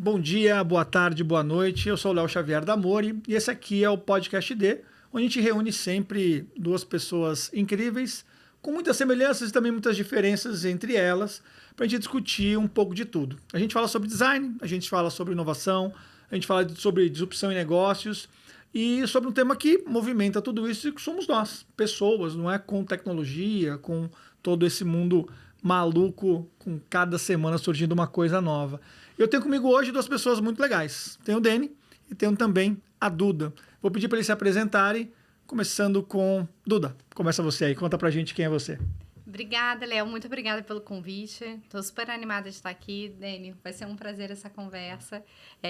Bom dia, boa tarde, boa noite. Eu sou o Léo Xavier da Mori e esse aqui é o Podcast D, onde a gente reúne sempre duas pessoas incríveis, com muitas semelhanças e também muitas diferenças entre elas, para a gente discutir um pouco de tudo. A gente fala sobre design, a gente fala sobre inovação, a gente fala sobre disrupção em negócios e sobre um tema que movimenta tudo isso e que somos nós, pessoas, não é com tecnologia, com todo esse mundo maluco, com cada semana surgindo uma coisa nova. Eu tenho comigo hoje duas pessoas muito legais. Tenho o Deni e tenho também a Duda. Vou pedir para eles se apresentarem, começando com Duda. Começa você aí, conta pra gente quem é você. Obrigada, Léo. Muito obrigada pelo convite. Estou super animada de estar aqui, Deni. Vai ser um prazer essa conversa.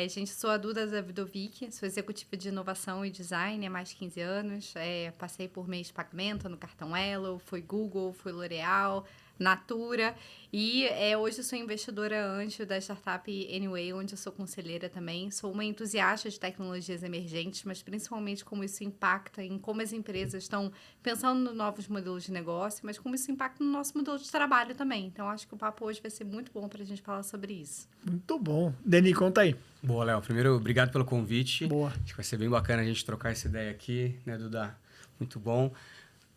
Gente, sou a Duda Davidovic, sou executiva de inovação e design há mais de 15 anos. Passei por mês Pagamento no Cartão Elo, fui Google, fui L'Oréal, Natura e hoje sou investidora anjo da startup Anyway, onde eu sou conselheira também. Sou uma entusiasta de tecnologias emergentes, mas principalmente como isso impacta em como as empresas estão pensando em novos modelos de negócio, mas como isso impacta no nosso modelo de trabalho também. Então, acho que o papo hoje vai ser muito bom para a gente falar sobre isso. Muito bom. Deni, conta aí. Boa, Léo. Primeiro, obrigado pelo convite. Boa. Acho que vai ser bem bacana a gente trocar essa ideia aqui, né, Duda? Muito bom.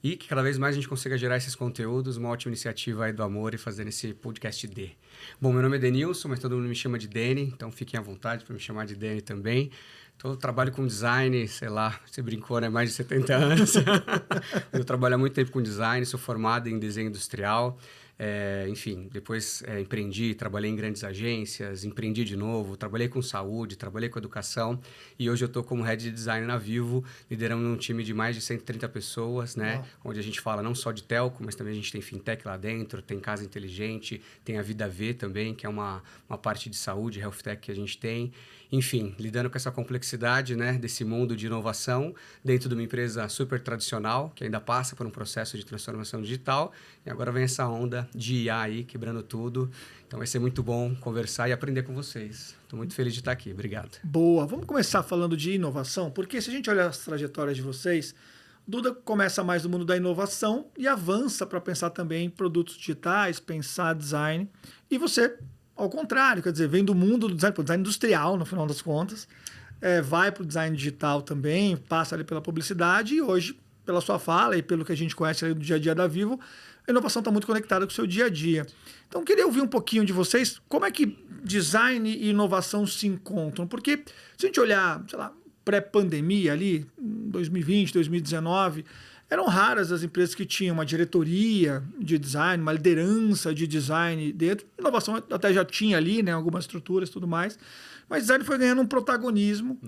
E que cada vez mais a gente consiga gerar esses conteúdos, uma ótima iniciativa aí do Amor e fazendo esse podcast D. Bom, meu nome é Denilson, mas todo mundo me chama de Deni, então fiquem à vontade para me chamar de Deni também. Então, eu trabalho com design, sei lá, você brincou, né? Mais de 70 anos. Eu trabalho há muito tempo com design, sou formado em desenho industrial. Enfim, depois empreendi, trabalhei em grandes agências, empreendi de novo, trabalhei com saúde, trabalhei com educação e hoje eu estou como Head de Design na Vivo, liderando um time de mais de 130 pessoas, né? Onde a gente fala não só de telco, mas também a gente tem fintech lá dentro, tem casa inteligente, tem a Vida V também, que é uma parte de saúde, health tech que a gente tem. Enfim, lidando com essa complexidade, né, desse mundo de inovação dentro de uma empresa super tradicional, que ainda passa por um processo de transformação digital, e agora vem essa onda de IA aí, quebrando tudo. Então vai ser muito bom conversar e aprender com vocês. Estou muito feliz de estar aqui. Obrigado. Boa. Vamos começar falando de inovação, porque se a gente olhar as trajetórias de vocês, Duda começa mais no mundo da inovação e avança para pensar também em produtos digitais, pensar design. E você, ao contrário, quer dizer, vem do mundo do design, design industrial, no final das contas, vai para o design digital também, passa ali pela publicidade e hoje, pela sua fala e pelo que a gente conhece ali do dia a dia da Vivo, a inovação está muito conectada com o seu dia a dia. Então, queria ouvir um pouquinho de vocês, como é que design e inovação se encontram? Porque se a gente olhar, sei lá, pré-pandemia ali, 2020, 2019, eram raras as empresas que tinham uma diretoria de design, uma liderança de design dentro. Inovação até já tinha ali, né, algumas estruturas e tudo mais, mas design foi ganhando um protagonismo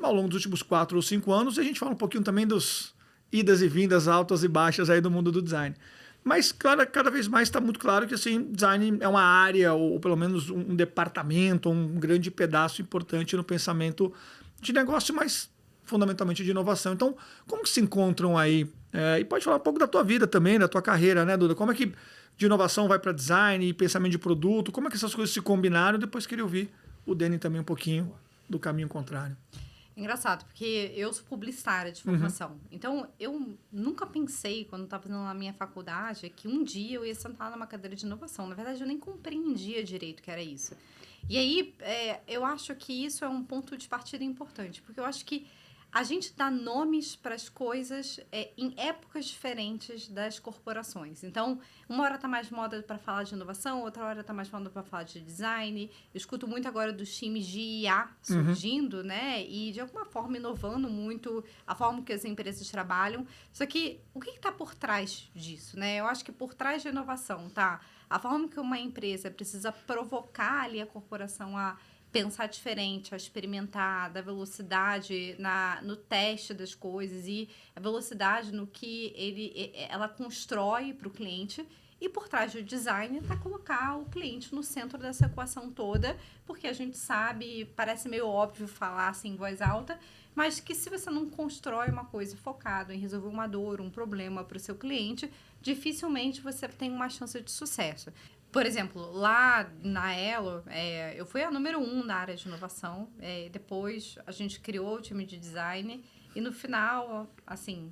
ao longo dos últimos 4 ou 5 anos. E a gente fala um pouquinho também dos idas e vindas, altas e baixas aí do mundo do design. Mas, claro, cada vez mais está muito claro que assim, design é uma área, ou pelo menos um departamento, um grande pedaço importante no pensamento de negócio, mas fundamentalmente de inovação. Então, como que se encontram aí? E pode falar um pouco da tua vida também, da tua carreira, né, Duda? Como é que de inovação vai para design e pensamento de produto? Como é que essas coisas se combinaram? Depois queria ouvir o Deni também um pouquinho do caminho contrário. Engraçado, porque eu sou publicitária de formação. Então, eu nunca pensei, quando estava fazendo na minha faculdade, que um dia eu ia sentar numa cadeira de inovação. Na verdade, eu nem compreendia direito o que era isso. E aí, eu acho que isso é um ponto de partida importante, porque eu acho que a gente dá nomes para as coisas em épocas diferentes das corporações. Então, uma hora está mais moda para falar de inovação, outra hora está mais moda para falar de design. Eu escuto muito agora dos times de IA surgindo, né? E, de alguma forma, inovando muito a forma que as empresas trabalham. Só que, o que está por trás disso, né? Eu acho que por trás da inovação, tá? A forma que uma empresa precisa provocar ali a corporação a pensar diferente, a experimentar, da velocidade no teste das coisas e a velocidade no que ela constrói para o cliente. E por trás do design está colocar o cliente no centro dessa equação toda, porque a gente sabe, parece meio óbvio falar assim em voz alta, mas que se você não constrói uma coisa focada em resolver uma dor, um problema para o seu cliente, dificilmente você tem uma chance de sucesso. Por exemplo, lá na Elo, eu fui a número 1 na área de inovação. Depois, a gente criou o time de design. E no final, assim,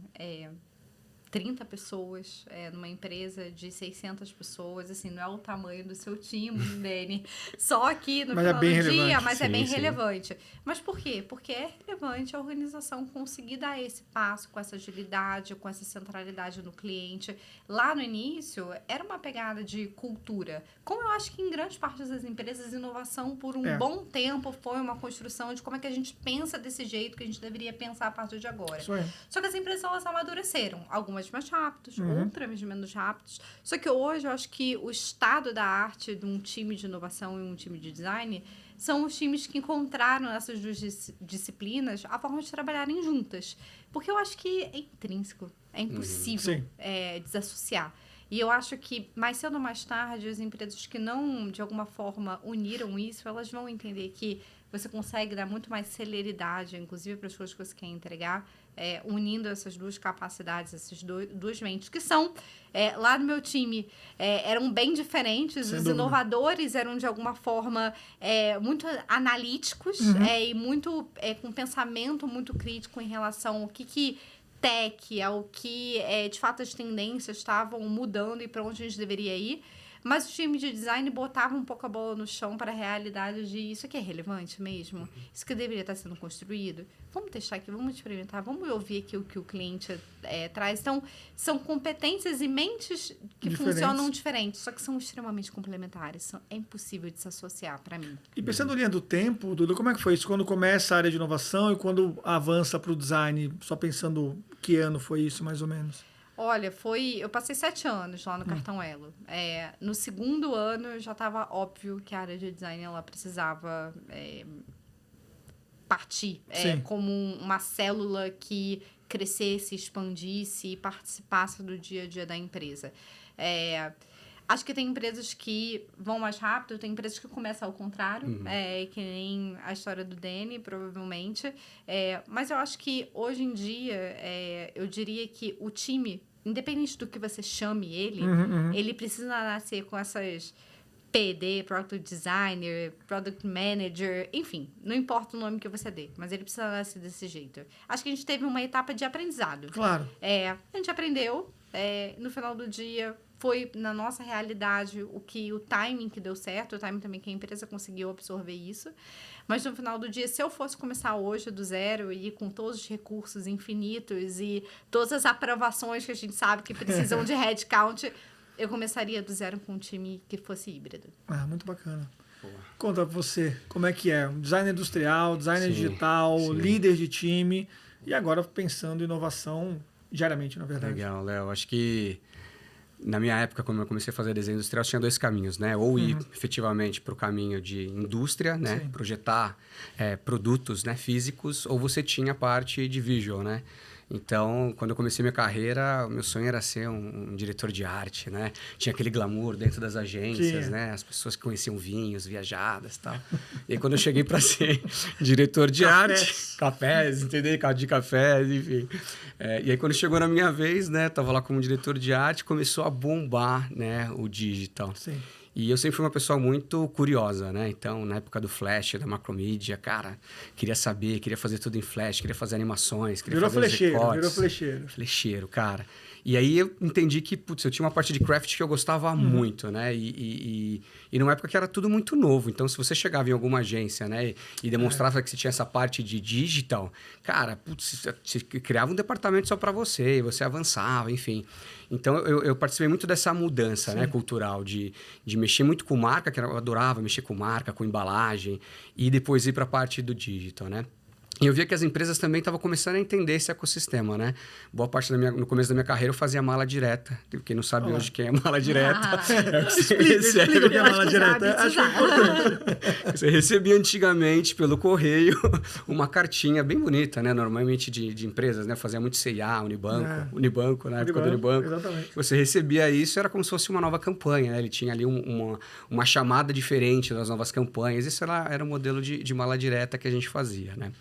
30 pessoas numa empresa de 600 pessoas, assim, não é o tamanho do seu time, Dani. Só que no final do dia, mas é bem relevante. Mas por quê? Porque é relevante a organização conseguir dar esse passo com essa agilidade, com essa centralidade no cliente. Lá no início, era uma pegada de cultura. Como eu acho que em grande parte das empresas, inovação por um bom tempo foi uma construção de como é que a gente pensa desse jeito que a gente deveria pensar a partir de agora. Só que as empresas, elas amadureceram. Algumas mais rápidos, outras menos rápidos. Só que hoje eu acho que o estado da arte de um time de inovação e um time de design são os times que encontraram nessas duas disciplinas a forma de trabalharem juntas. Porque eu acho que é intrínseco, é impossível desassociar. E eu acho que, mais cedo ou mais tarde, as empresas que não, de alguma forma, uniram isso, elas vão entender que você consegue dar muito mais celeridade, inclusive para as coisas que você quer entregar, unindo essas duas capacidades, essas duas mentes, que são, lá no meu time, eram bem diferentes. Os inovadores eram, de alguma forma, muito analíticos e muito com pensamento muito crítico em relação ao que tech, ao que, de fato, as tendências estavam mudando e para onde a gente deveria ir. Mas o time de design botava um pouco a bola no chão para a realidade de isso aqui é relevante mesmo? Isso que deveria estar sendo construído? Vamos testar aqui, vamos experimentar, vamos ouvir aqui o que o cliente traz. Então, são competências e mentes que funcionam diferentes, só que são extremamente complementares. É impossível de se associar para mim. E pensando em linha do tempo, Duda, como é que foi isso? Quando começa a área de inovação e quando avança para o design, só pensando que ano foi isso, mais ou menos? Olha, eu passei 7 anos lá no Cartão Elo. No segundo ano, já estava óbvio que a área de design ela precisava partir como uma célula que crescesse, expandisse e participasse do dia a dia da empresa. Acho que tem empresas que vão mais rápido, tem empresas que começam ao contrário, que nem a história do Dani, provavelmente. Mas eu acho que, hoje em dia, eu diria que o time, independente do que você chame ele, ele precisa nascer com essas PD, Product Designer, Product Manager, enfim, não importa o nome que você dê, mas ele precisa nascer desse jeito. Acho que a gente teve uma etapa de aprendizado. Claro. A gente aprendeu, no final do dia foi na nossa realidade o timing que deu certo, o timing também que a empresa conseguiu absorver isso. Mas no final do dia, se eu fosse começar hoje do zero e com todos os recursos infinitos e todas as aprovações que a gente sabe que precisam de headcount, eu começaria do zero com um time que fosse híbrido. Muito bacana. Boa. Conta pra você, como é que é? Design industrial, design digital, líder de time e agora pensando em inovação diariamente, na verdade. Legal, Léo. Acho que na minha época, quando eu comecei a fazer desenho industrial, tinha 2 caminhos, né? Ou ir efetivamente para o caminho de indústria, né? Projetar produtos, né? Físicos, ou você tinha a parte de visual, né? Então, quando eu comecei minha carreira, o meu sonho era ser um diretor de arte, né? Tinha aquele glamour dentro das agências, né? As pessoas que conheciam vinhos, viajadas e tal. E aí, quando eu cheguei para ser diretor de arte, cafés, entendeu? De cafés, enfim. E aí, quando chegou na minha vez, né? Tava lá como diretor de arte, começou a bombar, né? O digital. Sim. E eu sempre fui uma pessoa muito curiosa, né? Então, na época do Flash, da Macromedia, cara, queria saber, queria fazer tudo em Flash, queria fazer animações, queria fazer recortes. Virou flecheiro. Flecheiro, cara. E aí eu entendi que, putz, eu tinha uma parte de craft que eu gostava muito, né? E numa época que era tudo muito novo. Então, se você chegava em alguma agência, né? E demonstrava que você tinha essa parte de digital, cara, putz, você criava um departamento só para você, e você avançava, enfim. Então, eu participei muito dessa mudança, né, cultural, de mexer muito com marca, que eu adorava mexer com marca, com embalagem, e depois ir para a parte do digital, né? E eu via que as empresas também estavam começando a entender esse ecossistema, né? Boa parte no começo da minha carreira eu fazia mala direta. Quem não sabe hoje quem é mala direta. Explica o que é mala direta. Acho importante. Você recebia antigamente pelo correio uma cartinha bem bonita, né? Normalmente de empresas, né? Fazia muito C&A, Unibanco, na época do Unibanco. Exatamente. Você recebia isso, era como se fosse uma nova campanha, né? Ele tinha ali uma chamada diferente das novas campanhas. Esse era o modelo de mala direta que a gente fazia, né?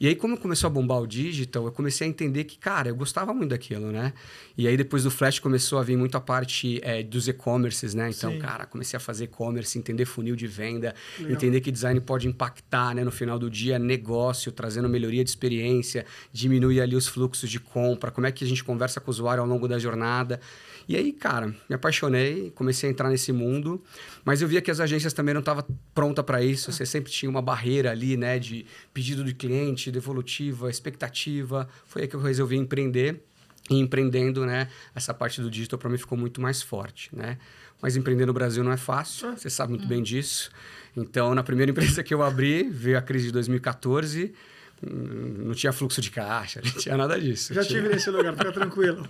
E aí, como começou a bombar o digital, eu comecei a entender que, cara, eu gostava muito daquilo, né? E aí, depois do Flash, começou a vir muito a parte dos e-commerces, né? Então, cara, comecei a fazer e-commerce, entender funil de venda, entender que design pode impactar, né, no final do dia, negócio, trazendo melhoria de experiência, diminuir ali os fluxos de compra, como é que a gente conversa com o usuário ao longo da jornada. E aí, cara, me apaixonei, comecei a entrar nesse mundo, mas eu via que as agências também não estavam prontas para isso. Você sempre tinha uma barreira ali, né, de pedido do cliente, devolutiva, expectativa. Foi aí que eu resolvi empreender. E empreendendo, né, essa parte do digital para mim ficou muito mais forte, né? Mas empreender no Brasil não é fácil, você sabe muito bem disso. Então, na primeira empresa que eu abri, veio a crise de 2014, não tinha fluxo de caixa, não tinha nada disso. Já tive nesse lugar, fica tranquilo.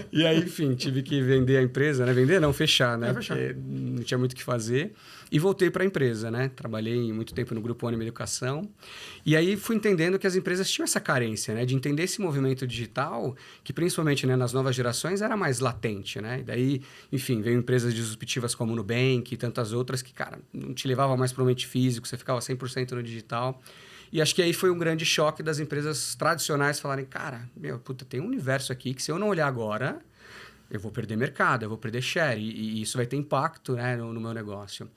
E aí, enfim, tive que vender a empresa, né? Vender não, fechar, né? Fechar. Porque não tinha muito o que fazer. E voltei para a empresa, né? Trabalhei muito tempo no Grupo Ânima Educação. E aí fui entendendo que as empresas tinham essa carência, né? De entender esse movimento digital, que principalmente, né, nas novas gerações era mais latente, né? E daí, enfim, veio empresas disruptivas como o Nubank e tantas outras que, cara, não te levavam mais para o ambiente físico, você ficava 100% no digital. E acho que aí foi um grande choque das empresas tradicionais falarem, cara, puta, tem um universo aqui que se eu não olhar agora, eu vou perder mercado, eu vou perder share, e isso vai ter impacto, né, no meu negócio.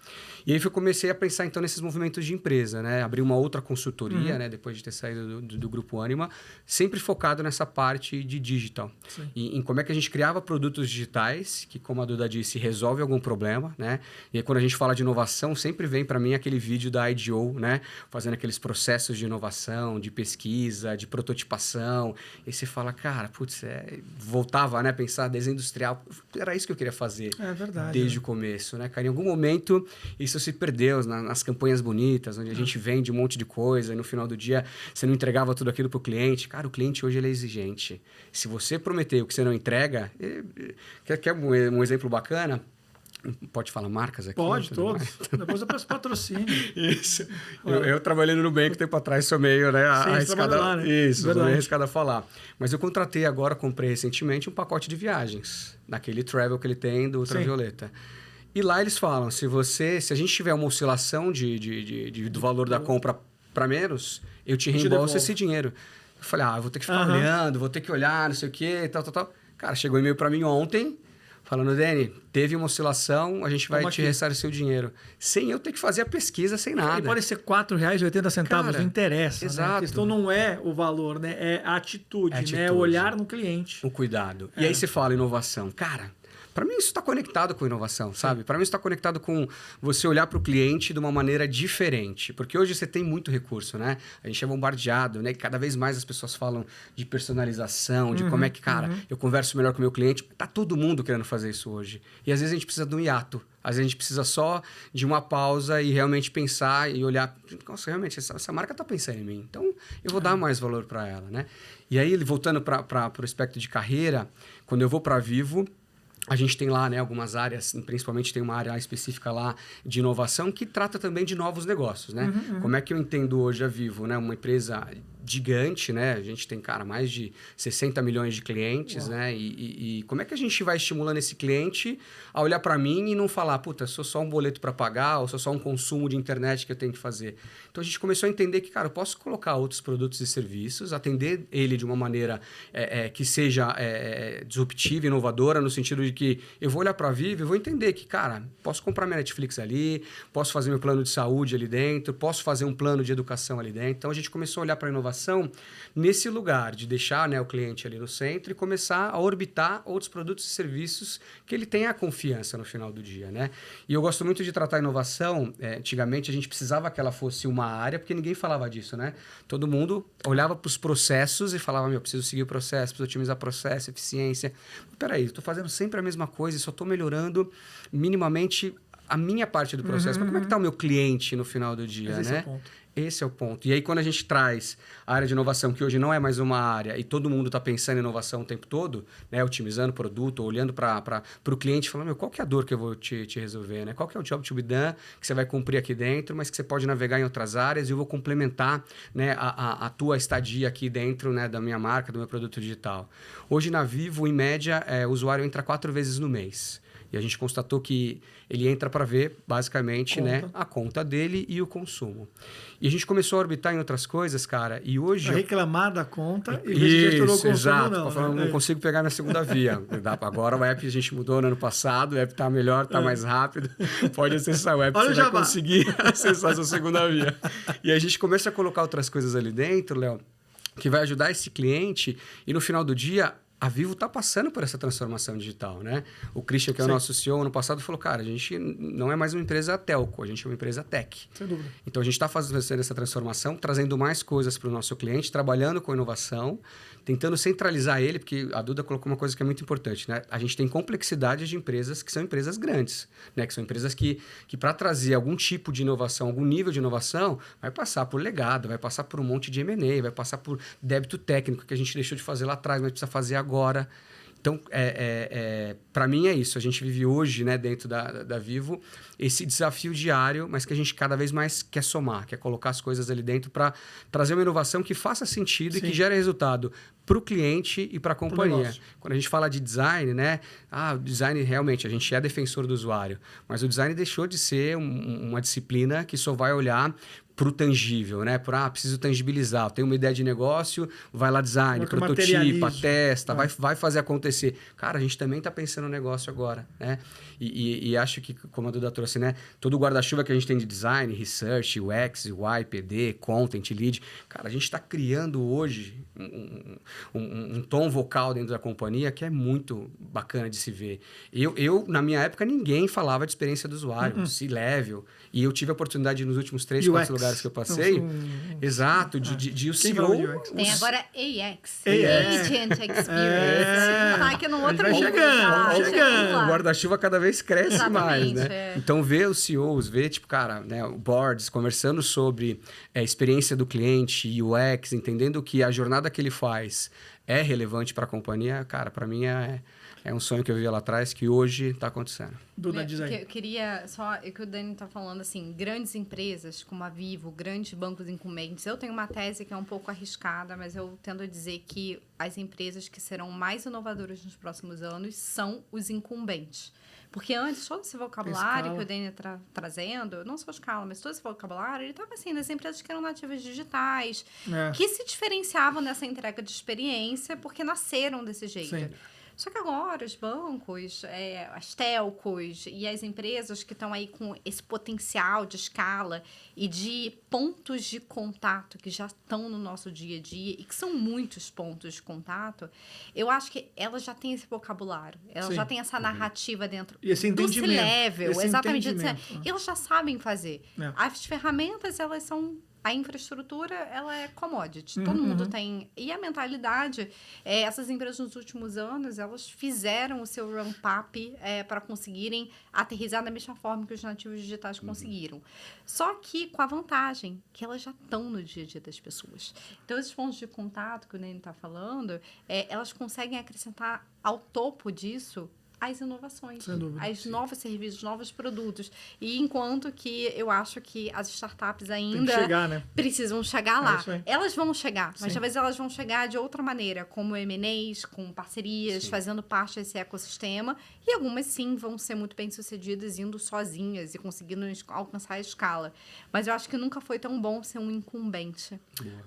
E aí eu comecei a pensar, então, nesses movimentos de empresa, né? Abri uma outra consultoria, né, depois de ter saído do Grupo Ânima, sempre focado nessa parte de digital. E em como é que a gente criava produtos digitais, que, como a Duda disse, resolve algum problema, né? E aí, quando a gente fala de inovação, sempre vem para mim aquele vídeo da IDEO, né? Fazendo aqueles processos de inovação, de pesquisa, de prototipação. E você fala, cara, putz, voltava, né, a pensar desenho industrial. Era isso que eu queria fazer desde o começo, né, cara? Em algum momento, isso se perdeu nas campanhas bonitas, onde a gente vende um monte de coisa e no final do dia você não entregava tudo aquilo para o cliente. Cara, o cliente hoje ele é exigente. Se você prometeu que você não entrega... Quer um exemplo bacana? Pode falar marcas aqui? Pode, todos. Depois eu peço patrocínio. Isso. Eu trabalhei no Nubank tempo atrás, sou meio, né, arriscado. Lá, né? Isso, sou meio arriscado a falar. Mas eu contratei agora, comprei recentemente um pacote de viagens, naquele travel que ele tem do Ultravioleta. E lá eles falam, se a gente tiver uma oscilação do valor da compra para menos, eu te reembolso esse dinheiro. Eu falei, eu vou ter que ficar olhando, vou ter que olhar, não sei o quê, tal. Cara, chegou um e-mail para mim ontem, falando, Dani, teve uma oscilação, a gente vai te ressarcir o dinheiro. Sem eu ter que fazer a pesquisa, sem nada. E pode ser R$4,80, Cara, não interessa. Exato. Né? A questão não é o valor, né? É a atitude, né? É olhar no cliente. O cuidado. E aí você fala inovação. Cara, para mim isso está conectado com inovação, sabe? Para mim isso está conectado com você olhar para o cliente de uma maneira diferente. Porque hoje você tem muito recurso, né? A gente é bombardeado, né? E cada vez mais as pessoas falam de personalização, de como é que, cara, eu converso melhor com o meu cliente. Tá todo mundo querendo fazer isso hoje. E às vezes a gente precisa de um hiato. Às vezes a gente precisa só de uma pausa e realmente pensar e olhar. Nossa, realmente, essa marca está pensando em mim. Então, eu vou dar mais valor para ela, né? E aí, voltando para o aspecto de carreira, quando eu vou para a Vivo, a gente tem lá, né, algumas áreas, principalmente tem uma área específica lá de inovação que trata também de novos negócios, né? Como é que eu entendo hoje a Vivo, né? Uma empresa gigante, né? A gente tem, cara, mais de 60 milhões de clientes, né? E como é que a gente vai estimulando esse cliente a olhar para mim e não falar, puta, sou só um boleto para pagar ou sou só um consumo de internet que eu tenho que fazer. Então, a gente começou a entender que, cara, eu posso colocar outros produtos e serviços, atender ele de uma maneira que seja disruptiva, inovadora, no sentido de que eu vou olhar para a Vivo e vou entender que, cara, posso comprar minha Netflix ali, posso fazer meu plano de saúde ali dentro, posso fazer um plano de educação ali dentro. Então, a gente começou a olhar para a inovação nesse lugar de deixar, né, o cliente ali no centro e começar a orbitar outros produtos e serviços que ele tenha a confiança no final do dia, né? E eu gosto muito de tratar a inovação. Antigamente, a gente precisava que ela fosse uma área, porque ninguém falava disso, né? Todo mundo olhava para os processos e falava, preciso seguir o processo, preciso otimizar o processo, eficiência. Mas, peraí, estou fazendo sempre a mesma coisa e só estou melhorando minimamente a minha parte do processo. Mas como é que está o meu cliente no final do dia, Mas né? esse é o ponto. Esse é o ponto. E aí, quando a gente traz a área de inovação, que hoje não é mais uma área, e todo mundo está pensando em inovação o tempo todo, né, otimizando o produto, olhando para o cliente, falando, qual que é a dor que eu vou te resolver? Né? Qual que é o job to be done que você vai cumprir aqui dentro, mas que você pode navegar em outras áreas e eu vou complementar, né, a tua estadia aqui dentro, né, da minha marca, do meu produto digital. Hoje, na Vivo, em média, o usuário entra 4 vezes no mês. E a gente constatou que ele entra para ver, basicamente, né, a conta dele e o consumo. E a gente começou a orbitar em outras coisas, cara, e hoje... Pra reclamar da conta e ver se já estourou o consumo exato. ou não. Falando, não consigo pegar minha segunda via. Agora o app a gente mudou no ano passado, o app tá melhor, tá mais rápido. Pode acessar o app, Olha você o vai jabá. conseguir acessar a sua segunda via. E a gente começa a colocar outras coisas ali dentro, Léo, que vai ajudar esse cliente e no final do dia... A Vivo está passando por essa transformação digital, né? O Christian, que é o nosso CEO, ano passado, falou, cara, a gente não é mais uma empresa telco, a gente é uma empresa tech. Sem dúvida. Então, a gente está fazendo essa transformação, trazendo mais coisas para o nosso cliente, trabalhando com inovação, tentando centralizar ele, porque a Duda colocou uma coisa que é muito importante, né? A gente tem complexidade de empresas que são empresas grandes, né? Que são empresas que para trazer algum tipo de inovação, algum nível de inovação, vai passar por legado, vai passar por um monte de M&A, vai passar por débito técnico que a gente deixou de fazer lá atrás, mas precisa fazer agora. Então, para mim é isso. A gente vive hoje, né, dentro da Vivo, esse desafio diário, mas que a gente cada vez mais quer somar, quer colocar as coisas ali dentro para trazer uma inovação que faça sentido e que gere resultado para o cliente e para a companhia. Quando a gente fala de design, né? O design realmente, a gente é defensor do usuário, mas o design deixou de ser uma disciplina que só vai olhar para o tangível, né? Preciso tangibilizar. Eu tenho uma ideia de negócio, vai lá design, prototipa, testa, vai fazer acontecer. Cara, a gente também está pensando no negócio agora, né? E acho que, como a Duda trouxe, né? Todo o guarda-chuva que a gente tem de design, research, UX, UI, PD, content, lead. Cara, a gente está criando hoje um tom vocal dentro da companhia que é muito bacana de se ver. Eu na minha época, ninguém falava de experiência do usuário, C-level. E eu tive a oportunidade nos últimos 3, 4 lugares que eu passei. Exato, de o CEO... Tem agora AX. AX. Agent Experience. Tá aqui no outro Vai chegando. O guarda-chuva cada vez cresce mais, Exatamente, né? Então, ver os CEOs, ver, tipo, cara, né, o boards conversando sobre a experiência do cliente, UX, entendendo que a jornada que ele faz é relevante para a companhia, cara, para mim é um sonho que eu via lá atrás que hoje está acontecendo. Duda, diz aí. Eu queria só... É que o Dani está falando, assim, grandes empresas como a Vivo, grandes bancos incumbentes. Eu tenho uma tese que é um pouco arriscada, mas eu tendo a dizer que as empresas que serão mais inovadoras nos próximos anos são os incumbentes. Porque antes, todo esse vocabulário que o Dani está trazendo, não só escala, mas todo esse vocabulário, ele estava assim, das empresas que eram nativas digitais, que se diferenciavam nessa entrega de experiência porque nasceram desse jeito. Sim. Só que agora os bancos, as telcos e as empresas que estão aí com esse potencial de escala e de pontos de contato que já estão no nosso dia a dia e que são muitos pontos de contato, eu acho que elas já têm esse vocabulário, elas já têm essa narrativa dentro e esse do C-level, exatamente. entendimento. Elas já sabem fazer. As ferramentas, elas são... A infraestrutura, ela é commodity. Todo mundo tem... E a mentalidade, essas empresas nos últimos anos, elas fizeram o seu ramp-up para conseguirem aterrissar da mesma forma que os nativos digitais conseguiram. Só que com a vantagem que elas já estão no dia a dia das pessoas. Então, esses pontos de contato que o Nene está falando, elas conseguem acrescentar ao topo disso as inovações, os novos serviços, novos produtos. E enquanto que eu acho que as startups ainda precisam chegar lá. Elas vão chegar, mas talvez elas vão chegar de outra maneira, como M&As, com parcerias, fazendo parte desse ecossistema. E algumas, sim, vão ser muito bem-sucedidas indo sozinhas e conseguindo alcançar a escala. Mas eu acho que nunca foi tão bom ser um incumbente.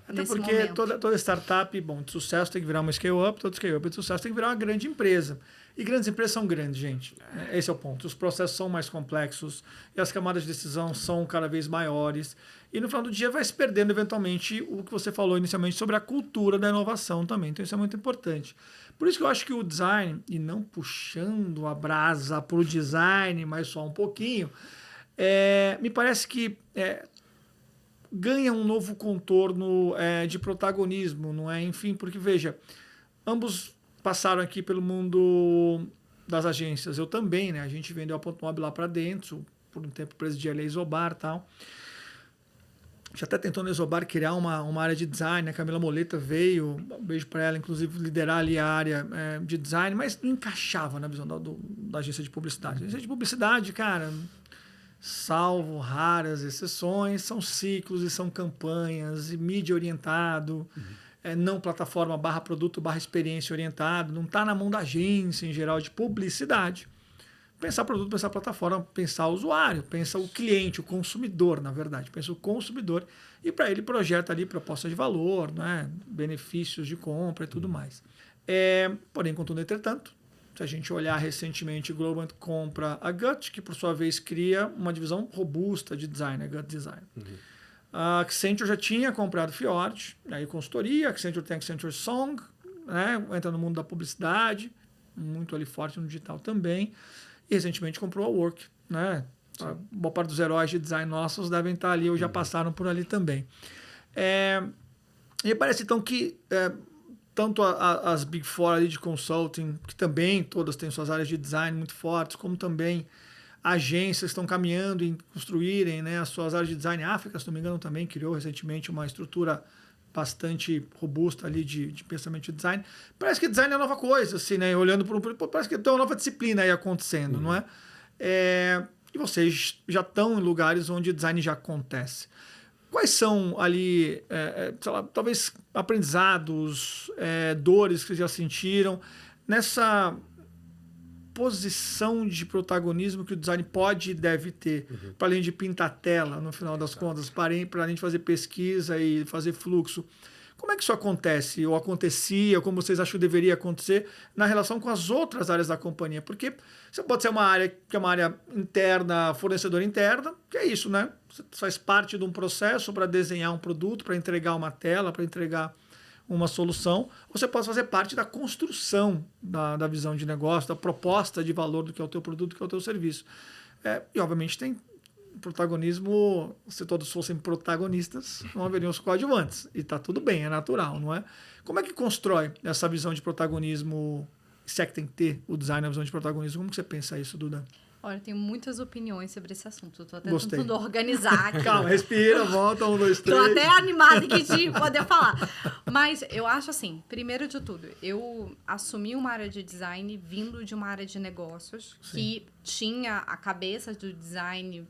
Até porque toda startup, de sucesso tem que virar uma scale-up, todo scale-up de sucesso tem que virar uma grande empresa. E grandes empresas são grandes, gente. Esse é o ponto. Os processos são mais complexos e as camadas de decisão são cada vez maiores. E no final do dia vai se perdendo, eventualmente, o que você falou inicialmente sobre a cultura da inovação também. Então, isso é muito importante. Por isso que eu acho que o design, e não puxando a brasa para o design, mas só um pouquinho, me parece que ganha um novo contorno de protagonismo, não é? Enfim, porque, veja, ambos passaram aqui pelo mundo das agências. Eu também, né? A gente vendeu a Ponto Mob lá para dentro, por um tempo presidia a Exobar e tal. A gente até tentou na Exobar criar uma área de design, a Camila Moleta veio, um beijo para ela, inclusive liderar ali a área de design, mas não encaixava na visão da agência de publicidade. A agência de publicidade, cara, salvo raras exceções, são ciclos e são campanhas, e mídia orientado, não plataforma /produto/experiência orientado, não está na mão da agência em geral de publicidade. pensar produto, pensar plataforma, pensar o usuário, pensa o cliente, o consumidor, na verdade. Pensa o consumidor e para ele projeta ali proposta de valor, né? Benefícios de compra e tudo mais. Porém, contudo, entretanto, se a gente olhar recentemente, Globant compra a Gut, que por sua vez cria uma divisão robusta de design, a Gut Design. A Accenture já tinha comprado Fjord, aí consultoria, a Accenture tem a Accenture Song, né? Entra no mundo da publicidade, muito ali forte no digital também. E recentemente comprou a Work, né? A boa parte dos heróis de design nossos devem estar ali ou já passaram por ali também. E parece então que tanto as Big Four ali de consulting, que também todas têm suas áreas de design muito fortes, como também agências estão caminhando em construírem, né, as suas áreas de design. A África, se não me engano, também criou recentemente uma estrutura bastante robusta ali de pensamento de design. Parece que design é a nova coisa, assim, né? Olhando parece que tem uma nova disciplina aí acontecendo, não é? E vocês já estão em lugares onde o design já acontece. Quais são ali, sei lá, talvez aprendizados, dores que já sentiram nessa posição de protagonismo que o design pode e deve ter, para além de pintar tela, no final das contas, para além de fazer pesquisa e fazer fluxo. Como é que isso acontece, ou acontecia, ou como vocês acham que deveria acontecer, na relação com as outras áreas da companhia? Porque você pode ser uma área que é uma área interna, fornecedora interna, que é isso, né? Você faz parte de um processo para desenhar um produto, para entregar uma tela, para entregar uma solução. Você pode fazer parte da construção da visão de negócio, da proposta de valor do que é o teu produto, do que é o teu serviço. E, obviamente, tem protagonismo, se todos fossem protagonistas, não haveriam os coadjuvantes. E está tudo bem, é natural, não é? Como é que constrói essa visão de protagonismo, se é que tem que ter o design, a visão de protagonismo? Como que você pensa isso, Duda? Olha, eu tenho muitas opiniões sobre esse assunto. Eu tô até Gostei. tentando organizar aqui. Calma, respira, volta, 1, 2, 3. Tô até animada aqui de poder falar. Mas eu acho assim, primeiro de tudo, eu assumi uma área de design vindo de uma área de negócios. Sim. Que tinha a cabeça do design,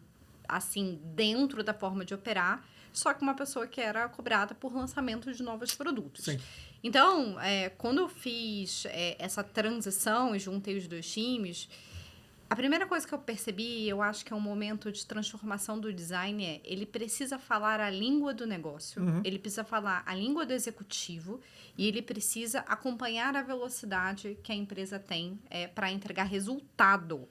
assim, dentro da forma de operar, só que uma pessoa que era cobrada por lançamento de novos produtos. Sim. Então, quando eu fiz essa transição e juntei os dois times, a primeira coisa que eu percebi, eu acho que é um momento de transformação do design, ele precisa falar a língua do negócio, ele precisa falar a língua do executivo e ele precisa acompanhar a velocidade que a empresa tem para entregar resultado.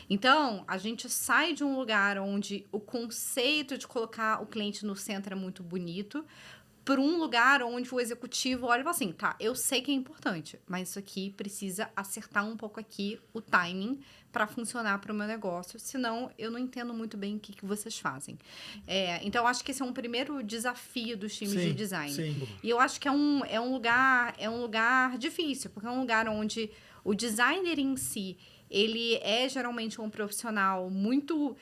Então, a gente sai de um lugar onde o conceito de colocar o cliente no centro é muito bonito, para um lugar onde o executivo olha e fala assim, tá, eu sei que é importante, mas isso aqui precisa acertar um pouco aqui o timing para funcionar para o meu negócio, senão eu não entendo muito bem o que vocês fazem. Então, acho que esse é um primeiro desafio dos times de design. Sim. E eu acho que é um lugar difícil, porque é um lugar onde o designer em si, ele é geralmente um profissional muito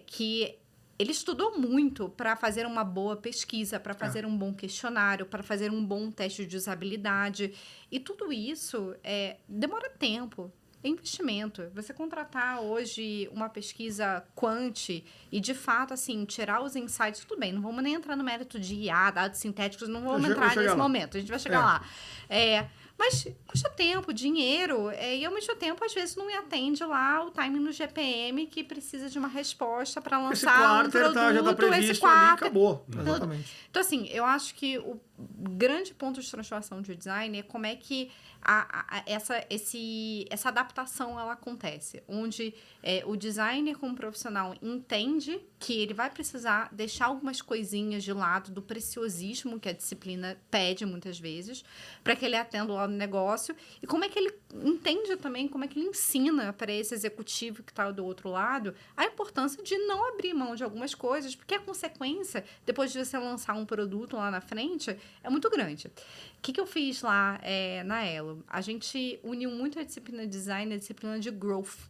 que ele estudou muito para fazer uma boa pesquisa, para fazer um bom questionário, para fazer um bom teste de usabilidade. E tudo isso demora tempo, é investimento. Você contratar hoje uma pesquisa quant e, de fato, assim, tirar os insights, tudo bem, não vamos nem entrar no mérito de IA, dados sintéticos, não vamos entrar nesse momento, a gente vai chegar lá. Mas custa tempo, dinheiro, e ao mesmo tempo, às vezes, não me atende lá o timing no GPM que precisa de uma resposta para lançar um produto. Já tá previsto ali, acabou. Exatamente. Então, assim, eu acho que o grande ponto de transformação de design é como é que essa adaptação ela acontece, onde o designer como profissional entende que ele vai precisar deixar algumas coisinhas de lado do preciosismo que a disciplina pede muitas vezes, para que ele atenda lá no negócio, e como é que ele entende também, como é que ele ensina para esse executivo que está do outro lado a importância de não abrir mão de algumas coisas, porque a consequência, depois de você lançar um produto lá na frente, é muito grande. O que eu fiz lá na Elo? A gente uniu muito a disciplina de design e a disciplina de growth.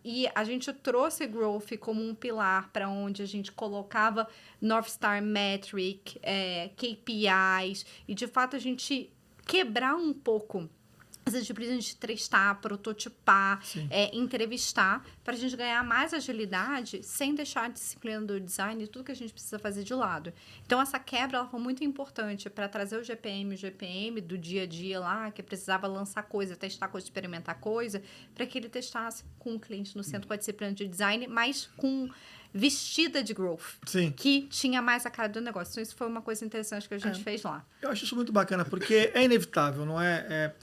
E a gente trouxe growth como um pilar para onde a gente colocava North Star Metric, KPIs, e de fato a gente quebrar um pouco Às vezes precisa testar, prototipar, Sim. entrevistar, para a gente ganhar mais agilidade sem deixar a disciplina do design e tudo que a gente precisa fazer de lado. Então, essa quebra ela foi muito importante para trazer o GPM do dia a dia lá, que precisava lançar coisa, testar coisa, experimentar coisa, para que ele testasse com o cliente no centro com a disciplina de design, mas com vestida de growth, Sim. que tinha mais a cara do negócio. Então, isso foi uma coisa interessante que a gente fez lá. Eu acho isso muito bacana, porque é inevitável, não é?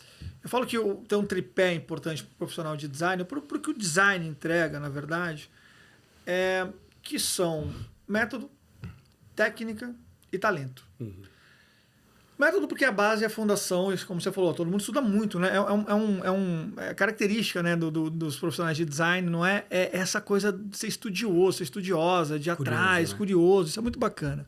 Eu falo que tem um tripé importante para o profissional de design, porque o design entrega, na verdade, que são método, técnica e talento. Método porque a base é a fundação, isso, como você falou, todo mundo estuda muito, né? É característica, né, dos profissionais de design, não é? É essa coisa de ser estudioso, ser estudiosa, de ir atrás, né? curioso, isso é muito bacana.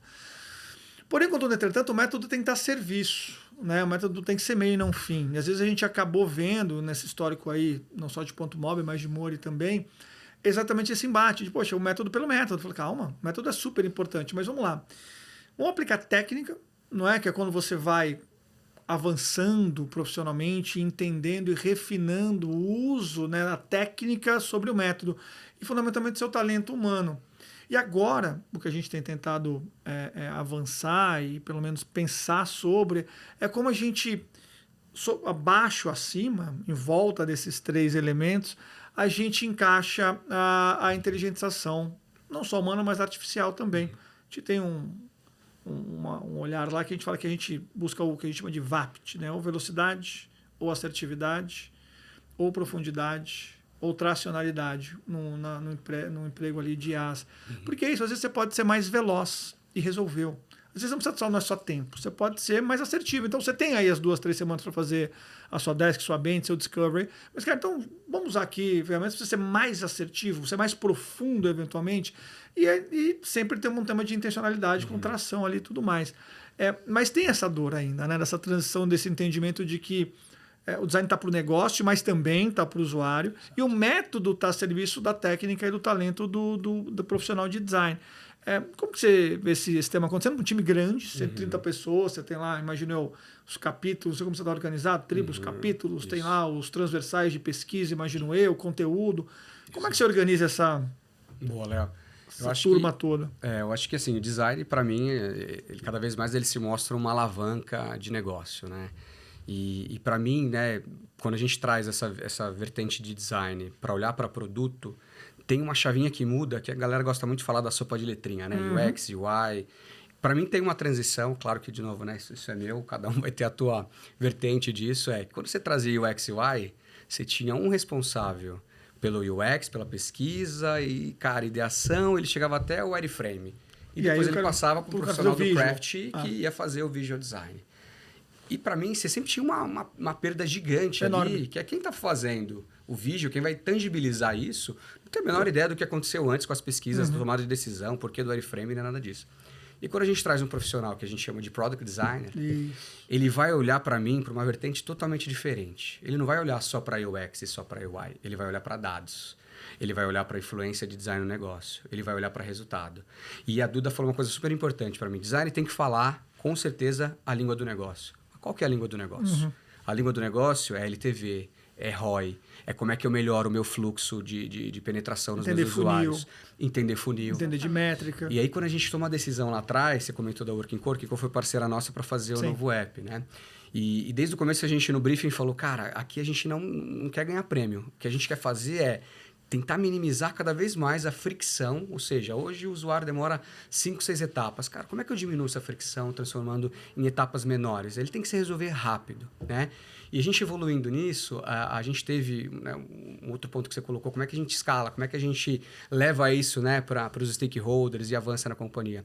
Porém, contudo, entretanto, o método tem que estar a serviço, né? O método tem que ser meio e não fim. E às vezes a gente acabou vendo nesse histórico aí, não só de Ponto Mob, mas de Mori também, exatamente esse embate de, poxa, o método pelo método. Eu falei, calma, o método é super importante, mas vamos lá. Vamos aplicar técnica, não é? Que é quando você vai avançando profissionalmente, entendendo e refinando o uso, né, da técnica sobre o método e fundamentalmente seu talento humano. E agora, o que a gente tem tentado avançar e pelo menos pensar sobre é como a gente, abaixo, acima, em volta desses três elementos, a gente encaixa a inteligentização, não só humana, mas artificial também. A gente tem um olhar lá que a gente fala que a gente busca o que a gente chama de VAPT, né? Ou velocidade, ou assertividade, ou profundidade, ou tracionalidade no emprego ali de IAs. Porque é isso, às vezes você pode ser mais veloz e resolveu. Às vezes não é só tempo, você pode ser mais assertivo. Então você tem aí as 2-3 semanas para fazer a sua desk, sua bench, seu discovery. Mas, cara, então vamos usar aqui ferramentas para você ser mais assertivo, ser mais profundo eventualmente. E sempre tem um tema de intencionalidade, com tração ali e tudo mais. Mas tem essa dor ainda, né? Dessa transição, desse entendimento de que o design está para o negócio, mas também está para o usuário. E o método está a serviço da técnica e do talento do profissional de design. Como que você vê esse tema acontecendo? Um time grande, 130 pessoas, você tem lá, imagina eu, os capítulos, não sei como você está organizado, tribos, capítulos, tem lá os transversais de pesquisa, imagino eu, conteúdo. Como é que você organiza essa Léo. turma toda? Eu acho que assim, o design, para mim, ele, cada vez mais ele se mostra uma alavanca de negócio, né? E para mim, né, quando a gente traz essa vertente de design para olhar para produto, tem uma chavinha que muda, que a galera gosta muito de falar da sopa de letrinha, né? UX, UI. Para mim tem uma transição, claro que, de novo, né, isso é meu, cada um vai ter a tua vertente disso. Quando você trazia UX e UI, você tinha um responsável pelo UX, pela pesquisa e, cara, ideação, ele chegava até o wireframe. E depois ele passava para o profissional do craft que ia fazer o visual design. E para mim, você sempre tinha uma perda gigante ali, que é quem está fazendo o vídeo, quem vai tangibilizar isso, não tem a menor ideia do que aconteceu antes com as pesquisas, do tomada de decisão, porquê do wireframe, nem nada disso. E quando a gente traz um profissional que a gente chama de product designer, ele vai olhar para mim para uma vertente totalmente diferente. Ele não vai olhar só para UX e só para UI, ele vai olhar para dados. Ele vai olhar para a influência de design no negócio. Ele vai olhar para resultado. E a Duda falou uma coisa super importante para mim. Design tem que falar, com certeza, a língua do negócio. Qual que é a língua do negócio? A língua do negócio é LTV, é ROI, é como é que eu melhoro o meu fluxo de penetração nos meus usuários. Entender funil. Entender de métrica. E aí, quando a gente toma a decisão lá atrás, você comentou da Working Core, que foi parceira nossa para fazer o novo app, né? E desde o começo a gente no briefing falou, cara, aqui a gente não quer ganhar prêmio. O que a gente quer fazer é tentar minimizar cada vez mais a fricção, ou seja, hoje o usuário demora 5, 6 etapas. Cara, como é que eu diminuo essa fricção transformando em etapas menores? Ele tem que se resolver rápido, né? E a gente evoluindo nisso, a gente teve, né, um outro ponto que você colocou, como é que a gente escala, como é que a gente leva isso, né, para os stakeholders e avança na companhia.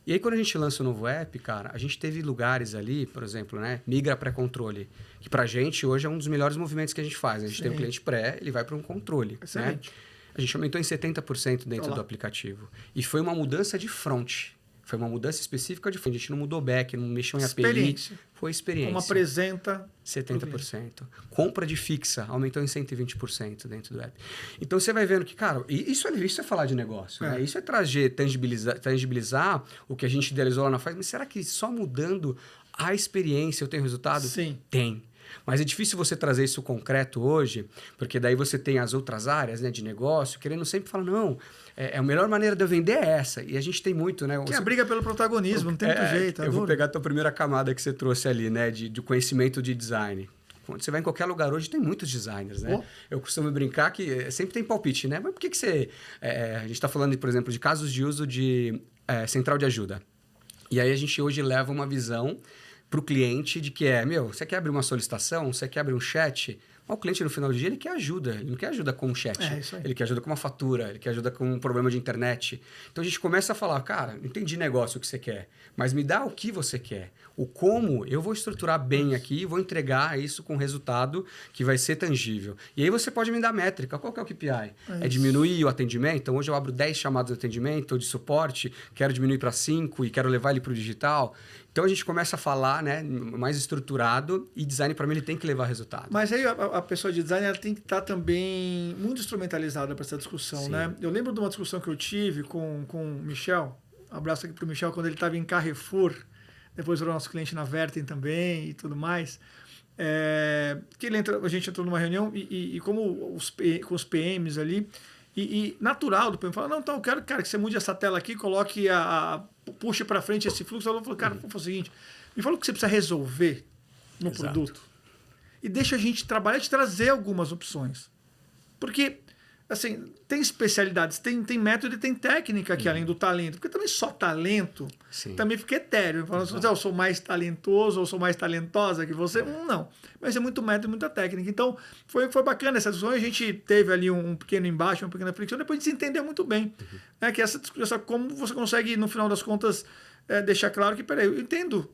E aí, quando a gente lança o novo app, cara, a gente teve lugares ali, por exemplo, né, migra pré-controle, que pra gente hoje é um dos melhores movimentos que a gente faz. A gente tem um cliente pré, ele vai para um controle. Excelente. Né? A gente aumentou em 70% dentro do aplicativo. E foi uma mudança de front. Foi uma mudança específica de front. A gente não mudou back, não mexeu em API. Foi experiência. Como apresenta... 70%. Compra de fixa aumentou em 120% dentro do app. Então, você vai vendo que, cara, isso é falar de negócio. Né? Isso é tangibilizar o que a gente idealizou lá na fase. Mas será que só mudando a experiência eu tenho resultado? Sim. Tem. Mas é difícil você trazer isso concreto hoje, porque daí você tem as outras áreas, né, de negócio, querendo sempre falar, não, a melhor maneira de eu vender é essa. E a gente tem muito, né? Que é a briga pelo protagonismo, não tem muito jeito. Eu vou pegar a tua primeira camada que você trouxe ali, né, de conhecimento de design. Quando você vai em qualquer lugar hoje, tem muitos designers, né? Eu costumo brincar que sempre tem palpite, né? Mas por que você... a gente está falando, por exemplo, de casos de uso de central de ajuda. E aí a gente hoje leva uma visão para o cliente de que você quer abrir uma solicitação, você quer abrir um chat... Mas o cliente, no final do dia, ele quer ajuda. Ele não quer ajuda com um chat. Isso aí. Ele quer ajuda com uma fatura. Ele quer ajuda com um problema de internet. Então, a gente começa a falar, cara, entendi negócio o que você quer, mas me dá o que você quer. O como, eu vou estruturar bem aqui e vou entregar isso com resultado que vai ser tangível. E aí, você pode me dar métrica. Qual que é o KPI? É diminuir o atendimento? Então, hoje eu abro 10 chamadas de atendimento ou de suporte, quero diminuir para 5 e quero levar ele para o digital. Então, a gente começa a falar, né, mais estruturado, e design, para mim, ele tem que levar resultado. Mas aí a pessoa de design ela tem que estar também muito instrumentalizada para essa discussão, né? Eu lembro de uma discussão que eu tive com o Michel, um abraço aqui para o Michel, quando ele estava em Carrefour, depois virou nosso cliente na Vertem também e tudo mais, que a gente entrou numa reunião e como com os PMs ali, e natural do PM falar, não, então eu quero, cara, que você mude essa tela aqui, coloque puxe para frente esse fluxo. Ela falou, cara, foi o seguinte, me fala o que você precisa resolver no produto e deixa a gente trabalhar e te trazer algumas opções. Porque, assim, tem especialidades, tem método e tem técnica aqui, além do talento. Porque também só talento também fica etéreo. Falando, eu sou mais talentoso ou sou mais talentosa que você. Não. Mas é muito método e muita técnica. Então, foi bacana essa discussão. A gente teve ali um pequeno embate, uma pequena fricção. Depois se entendeu muito bem. Né, que essa como você consegue, no final das contas, deixar claro que, peraí, eu entendo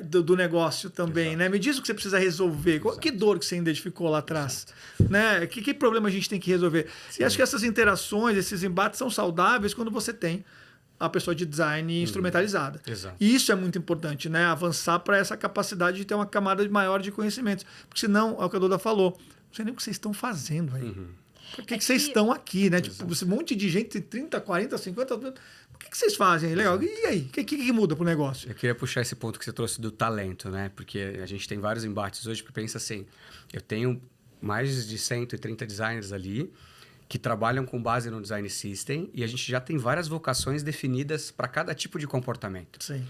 do negócio também, né? Me diz o que você precisa resolver. Que dor que você identificou lá atrás, né? Que problema a gente tem que resolver? E acho que essas interações, esses embates são saudáveis quando você tem a pessoa de design instrumentalizada. E isso é muito importante, né? Avançar para essa capacidade de ter uma camada maior de conhecimentos. Porque senão, é o que a Duda falou, não sei nem o que vocês estão fazendo aí. Por que vocês estão aqui, né? Tipo, esse monte de gente, 30, 40, 50... O que vocês fazem? Legal. E aí? O que muda pro negócio? Eu queria puxar esse ponto que você trouxe do talento, né? Porque a gente tem vários embates hoje, porque pensa assim, eu tenho mais de 130 designers ali que trabalham com base no design system e a gente já tem várias vocações definidas para cada tipo de comportamento. Sim.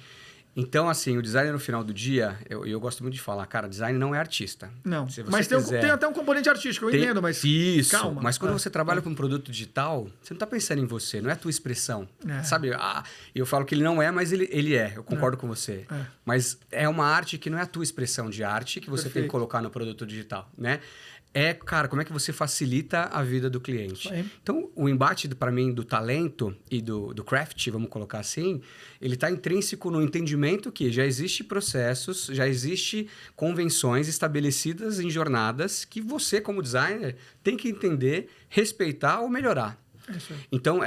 Então, assim, o designer no final do dia, eu gosto muito de falar, cara, design não é artista. Não, mas tem até um componente artístico, eu entendo, mas isso, calma. Mas quando você trabalha com um produto digital, você não está pensando em você, não é a tua expressão. Sabe, eu falo que ele não é, mas ele é, eu concordo com você. Mas é uma arte que não é a tua expressão de arte que você tem que colocar no produto digital, né? Cara, como é que você facilita a vida do cliente? Então, o embate, para mim, do talento e do craft, vamos colocar assim, ele está intrínseco no entendimento que já existe processos, já existe convenções estabelecidas em jornadas que você, como designer, tem que entender, respeitar ou melhorar. Então,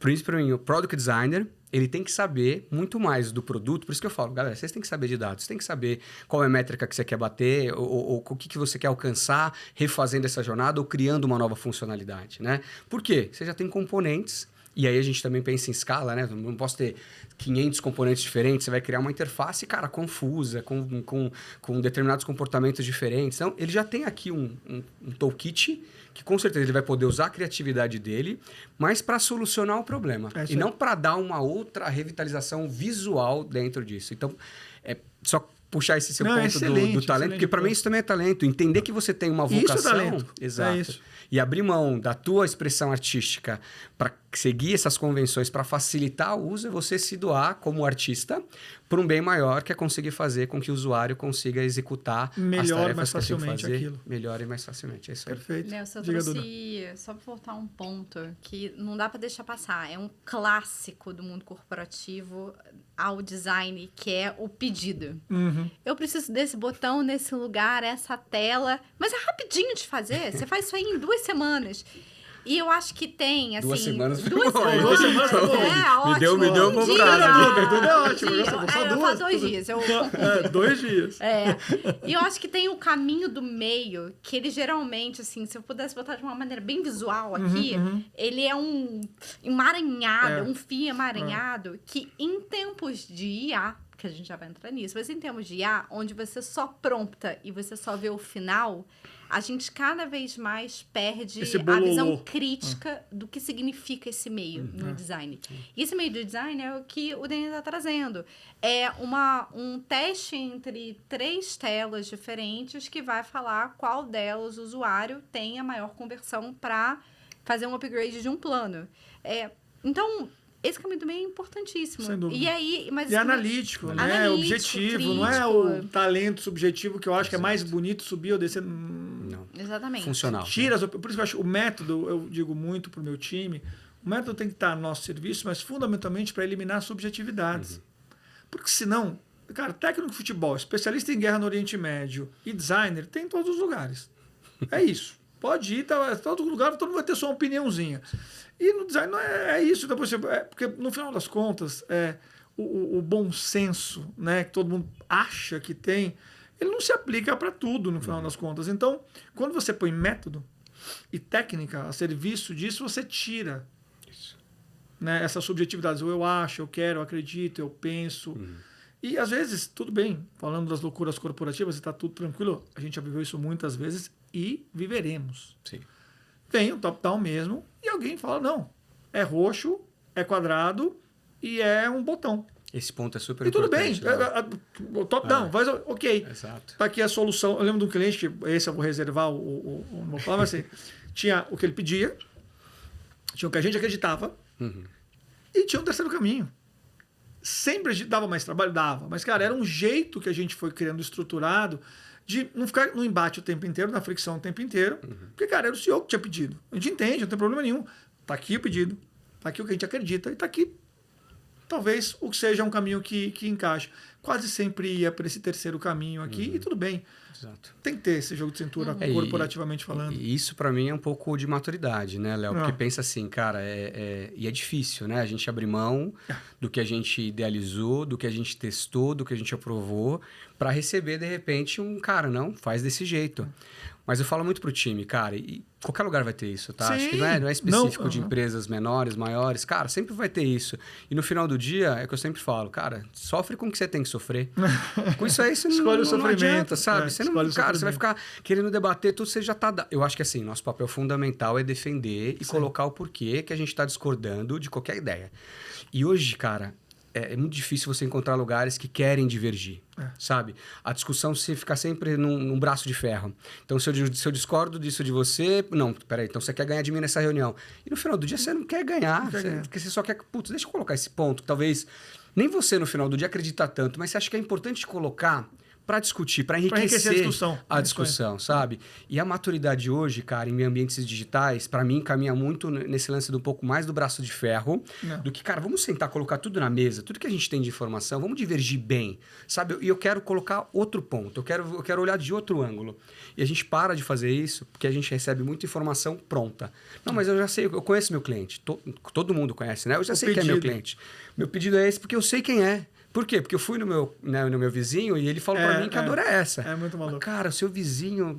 por isso, para mim, o product designer, ele tem que saber muito mais do produto. Por isso que eu falo, galera, vocês têm que saber de dados. Vocês têm que saber qual é a métrica que você quer bater, ou o que você quer alcançar, refazendo essa jornada ou criando uma nova funcionalidade, né? Por quê? Você já tem componentes, e aí a gente também pensa em escala, né? Não posso ter 500 componentes diferentes, você vai criar uma interface, cara, confusa, com determinados comportamentos diferentes. Então, ele já tem aqui um toolkit que com certeza ele vai poder usar a criatividade dele, mas para solucionar o problema. E não para dar uma outra revitalização visual dentro disso. Então, só puxar esse seu ponto do talento, porque para mim isso também é talento. Entender que você tem uma vocação. Isso é talento. Exato. Isso. E abrir mão da tua expressão artística para seguir essas convenções, para facilitar o uso, é você se doar como artista para um bem maior, que é conseguir fazer com que o usuário consiga executar melhor, mais facilmente aquilo. Melhor e mais facilmente. É isso aí. Perfeito. Nelson, eu trouxe, só para voltar um ponto que não dá para deixar passar. É um clássico do mundo corporativo ao design, que é o pedido. Eu preciso desse botão nesse lugar, essa tela, mas é rapidinho de fazer. Você faz isso aí em 2 semanas. E eu acho que tem, assim... 2 semanas foi bom. 2 semanas foi bom. Ótimo. Me deu uma prazo. Tudo é ótimo. Eu faço 2 dias. 2 dias. E eu acho que tem o caminho do meio, que ele geralmente, assim, se eu pudesse botar de uma maneira bem visual aqui, ele é um emaranhado, um fio emaranhado, que em tempos de IA, que a gente já vai entrar nisso, mas em termos de IA, onde você só prompta e você só vê o final, a gente cada vez mais perde a visão crítica do que significa esse meio no design. E esse meio do design é o que o Denis está trazendo. É um teste entre 3 telas diferentes que vai falar qual delas o usuário tem a maior conversão para fazer um upgrade de um plano. Então, esse caminho também é importantíssimo. Sem dúvida. E aí, mas e analítico, né? Objetivo, crítico. Não é o talento subjetivo que eu acho que é mais bonito subir ou descer. Não. Exatamente. Funcional. Por isso que eu acho o método, eu digo muito pro meu time, o método tem que estar a nosso serviço, mas fundamentalmente para eliminar subjetividades. Porque senão, cara, técnico de futebol, especialista em guerra no Oriente Médio e designer, tem em todos os lugares. É isso. Pode ir, todo lugar, todo mundo vai ter sua opiniãozinha. E no design não é isso. Depois porque no final das contas, o bom senso, né, que todo mundo acha que tem, ele não se aplica para tudo no final das contas. Então, quando você põe método e técnica a serviço disso, você tira isso, né, essas subjetividades. Eu acho, eu quero, eu acredito, eu penso. E às vezes, tudo bem, falando das loucuras corporativas, está tudo tranquilo. A gente já viveu isso muitas vezes e viveremos. Sim. Vem o top-down mesmo e alguém fala, não, é roxo, é quadrado e é um botão. Esse ponto é super e tudo bem, importante. o top-down, ok. Exato. Tá aqui a solução. Eu lembro de um cliente, que esse eu vou reservar, não vou falar, mas assim, tinha o que ele pedia, tinha o que a gente acreditava e tinha um terceiro caminho. Sempre a gente dava mais trabalho? Dava. Mas, cara, era um jeito que a gente foi criando estruturado de não ficar no embate o tempo inteiro, na fricção o tempo inteiro. Porque, cara, era o CEO que tinha pedido. A gente entende, não tem problema nenhum. Tá aqui o pedido, tá aqui o que a gente acredita e tá aqui, talvez, o que seja um caminho que encaixa. Quase sempre ia para esse terceiro caminho aqui e tudo bem. Exato. Tem que ter esse jogo de cintura corporativamente falando. E isso, para mim, é um pouco de maturidade, né, Léo? Porque pensa assim, cara, e é difícil, né? A gente abrir mão do que a gente idealizou, do que a gente testou, do que a gente aprovou, para receber, de repente, cara, não, faz desse jeito. Mas eu falo muito pro time, cara, e qualquer lugar vai ter isso, tá? Sim. Acho que não é específico de empresas menores, maiores. Cara, sempre vai ter isso. E no final do dia, é o que eu sempre falo, cara, sofre com o que você tem que sofrer. Com isso aí, você não adianta, sabe? Você não, cara, você vai ficar querendo debater tudo, você já tá... Eu acho que assim, nosso papel fundamental é defender e colocar o porquê que a gente tá discordando de qualquer ideia. E hoje, cara... É muito difícil você encontrar lugares que querem divergir, sabe? A discussão se ficar sempre num braço de ferro. Então, se eu discordo disso de você... Não, peraí, então você quer ganhar de mim nessa reunião. E no final do dia, você não quer ganhar. Porque você só quer... Putz, deixa eu colocar esse ponto. Talvez nem você, no final do dia, acredita tanto, mas você acha que é importante colocar para discutir, para enriquecer a discussão, sabe? E a maturidade hoje, cara, em ambientes digitais, para mim, caminha muito nesse lance do um pouco mais do braço de ferro, do que, cara, vamos sentar, colocar tudo na mesa, tudo que a gente tem de informação, vamos divergir bem, sabe? E eu quero colocar outro ponto, eu quero olhar de outro ângulo. E a gente para de fazer isso porque a gente recebe muita informação pronta. Não, mas eu já sei, eu conheço meu cliente, todo mundo conhece, né? Eu já sei quem é meu cliente. Meu pedido é esse porque eu sei quem é. Por quê? Porque eu fui no meu vizinho e ele falou pra mim que a dor é essa. É muito maluco. Mas, cara, o seu vizinho,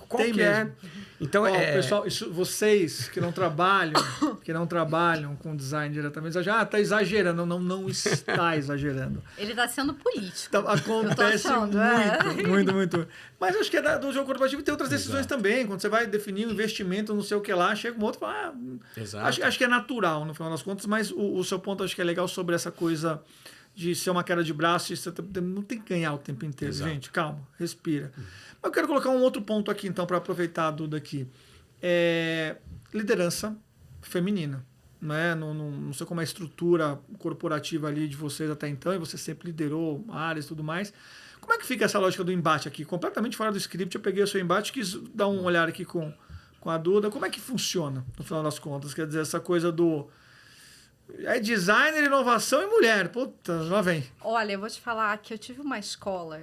qual tem que mesmo. é? Então, pessoal, vocês que não trabalham com design diretamente, já tá exagerando. Não está exagerando. Ele tá sendo político. Acontece muito. Mas acho que é do jogo corporativo tem outras decisões também. Quando você vai definir um investimento, não sei o que lá, chega um outro e fala... Acho que é natural, no final das contas, mas o seu ponto acho que é legal sobre essa coisa... de ser uma queda de braço, você não tem que ganhar o tempo inteiro. Exato. Gente, calma, respira. Mas eu quero colocar um outro ponto aqui, então, para aproveitar a Duda aqui. Liderança feminina. Né? Não sei como é a estrutura corporativa ali de vocês até então, e você sempre liderou áreas e tudo mais. Como é que fica essa lógica do embate aqui? Completamente fora do script, eu peguei o seu embate, quis dar um olhar aqui com a Duda. Como é que funciona, no final das contas? Quer dizer, essa coisa do... É designer, inovação e mulher. Puta, lá vem. Olha, eu vou te falar que eu tive uma escola.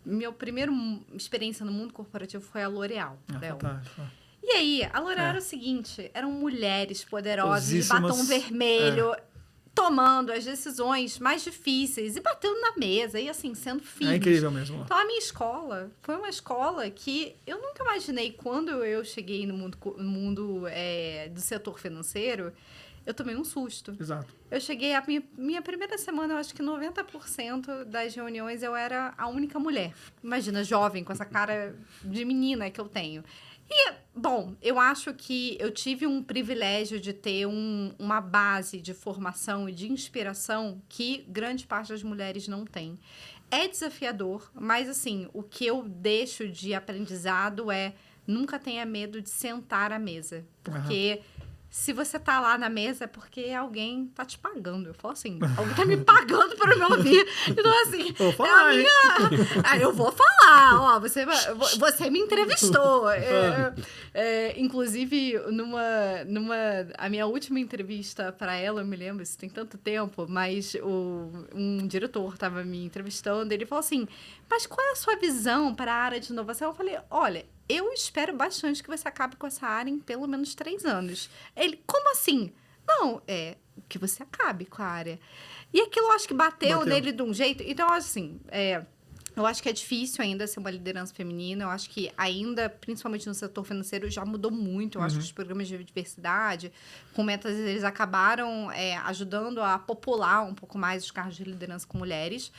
Meu primeiro experiência no mundo corporativo foi a L'Oréal. Fantástico. E aí, a L'Oréal era o seguinte: eram mulheres poderosas, de batom vermelho, tomando as decisões mais difíceis e batendo na mesa e assim, sendo firmes. É incrível mesmo. Então, a minha escola foi uma escola que eu nunca imaginei, quando eu cheguei no mundo do setor financeiro, eu tomei um susto. Exato. Eu cheguei, a minha primeira semana, eu acho que 90% das reuniões eu era a única mulher. Imagina, jovem, com essa cara de menina que eu tenho. E, bom, eu acho que eu tive um privilégio de ter uma base de formação e de inspiração que grande parte das mulheres não tem. É desafiador, mas, assim, o que eu deixo de aprendizado é nunca tenha medo de sentar à mesa. Porque... se você tá lá na mesa, é porque alguém tá te pagando. Eu falo assim, alguém tá me pagando para me ouvir. Então, assim, vou falar, eu vou falar, ó, você me entrevistou. Inclusive, a minha última entrevista para ela, eu me lembro, isso tem tanto tempo, mas um diretor tava me entrevistando, ele falou assim, mas qual é a sua visão para a área de inovação? Eu falei, olha, eu espero bastante que você acabe com essa área em pelo menos 3 anos. Ele, como assim? Não, que você acabe com a área. E aquilo, eu acho que bateu nele de um jeito. Então, assim, eu acho que é difícil ainda ser uma liderança feminina. Eu acho que ainda, principalmente no setor financeiro, já mudou muito. Eu acho que os programas de diversidade, com metas, eles acabaram ajudando a popular um pouco mais os cargos de liderança com mulheres.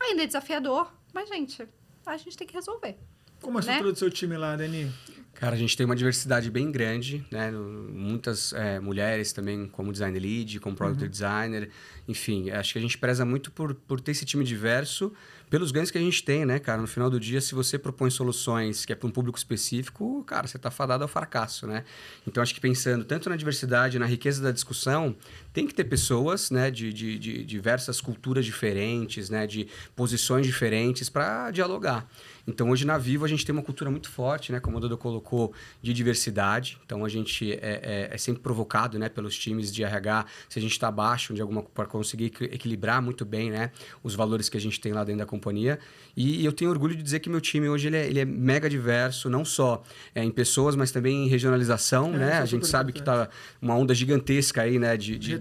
Ainda é desafiador, mas, gente, a gente tem que resolver. Como é a estrutura do seu time lá, Dani? Cara, a gente tem uma diversidade bem grande, né? Muitas mulheres também como design lead, como product designer. Enfim, acho que a gente preza muito por ter esse time diverso, pelos ganhos que a gente tem, né, cara? No final do dia, se você propõe soluções que é para um público específico, cara, você está fadado ao fracasso, né? Então, acho que pensando tanto na diversidade, na riqueza da discussão, tem que ter pessoas, né, de diversas culturas diferentes, né, de posições diferentes para dialogar. Então, hoje na Vivo, a gente tem uma cultura muito forte, né, como o Duda colocou, de diversidade. Então, a gente é sempre provocado, né, pelos times de RH, se a gente está abaixo de alguma... para conseguir equilibrar muito bem, né, os valores que a gente tem lá dentro da companhia. E eu tenho orgulho de dizer que meu time hoje ele é mega diverso, não só em pessoas, mas também em regionalização, né? A gente sabe que está uma onda gigantesca aí, né, de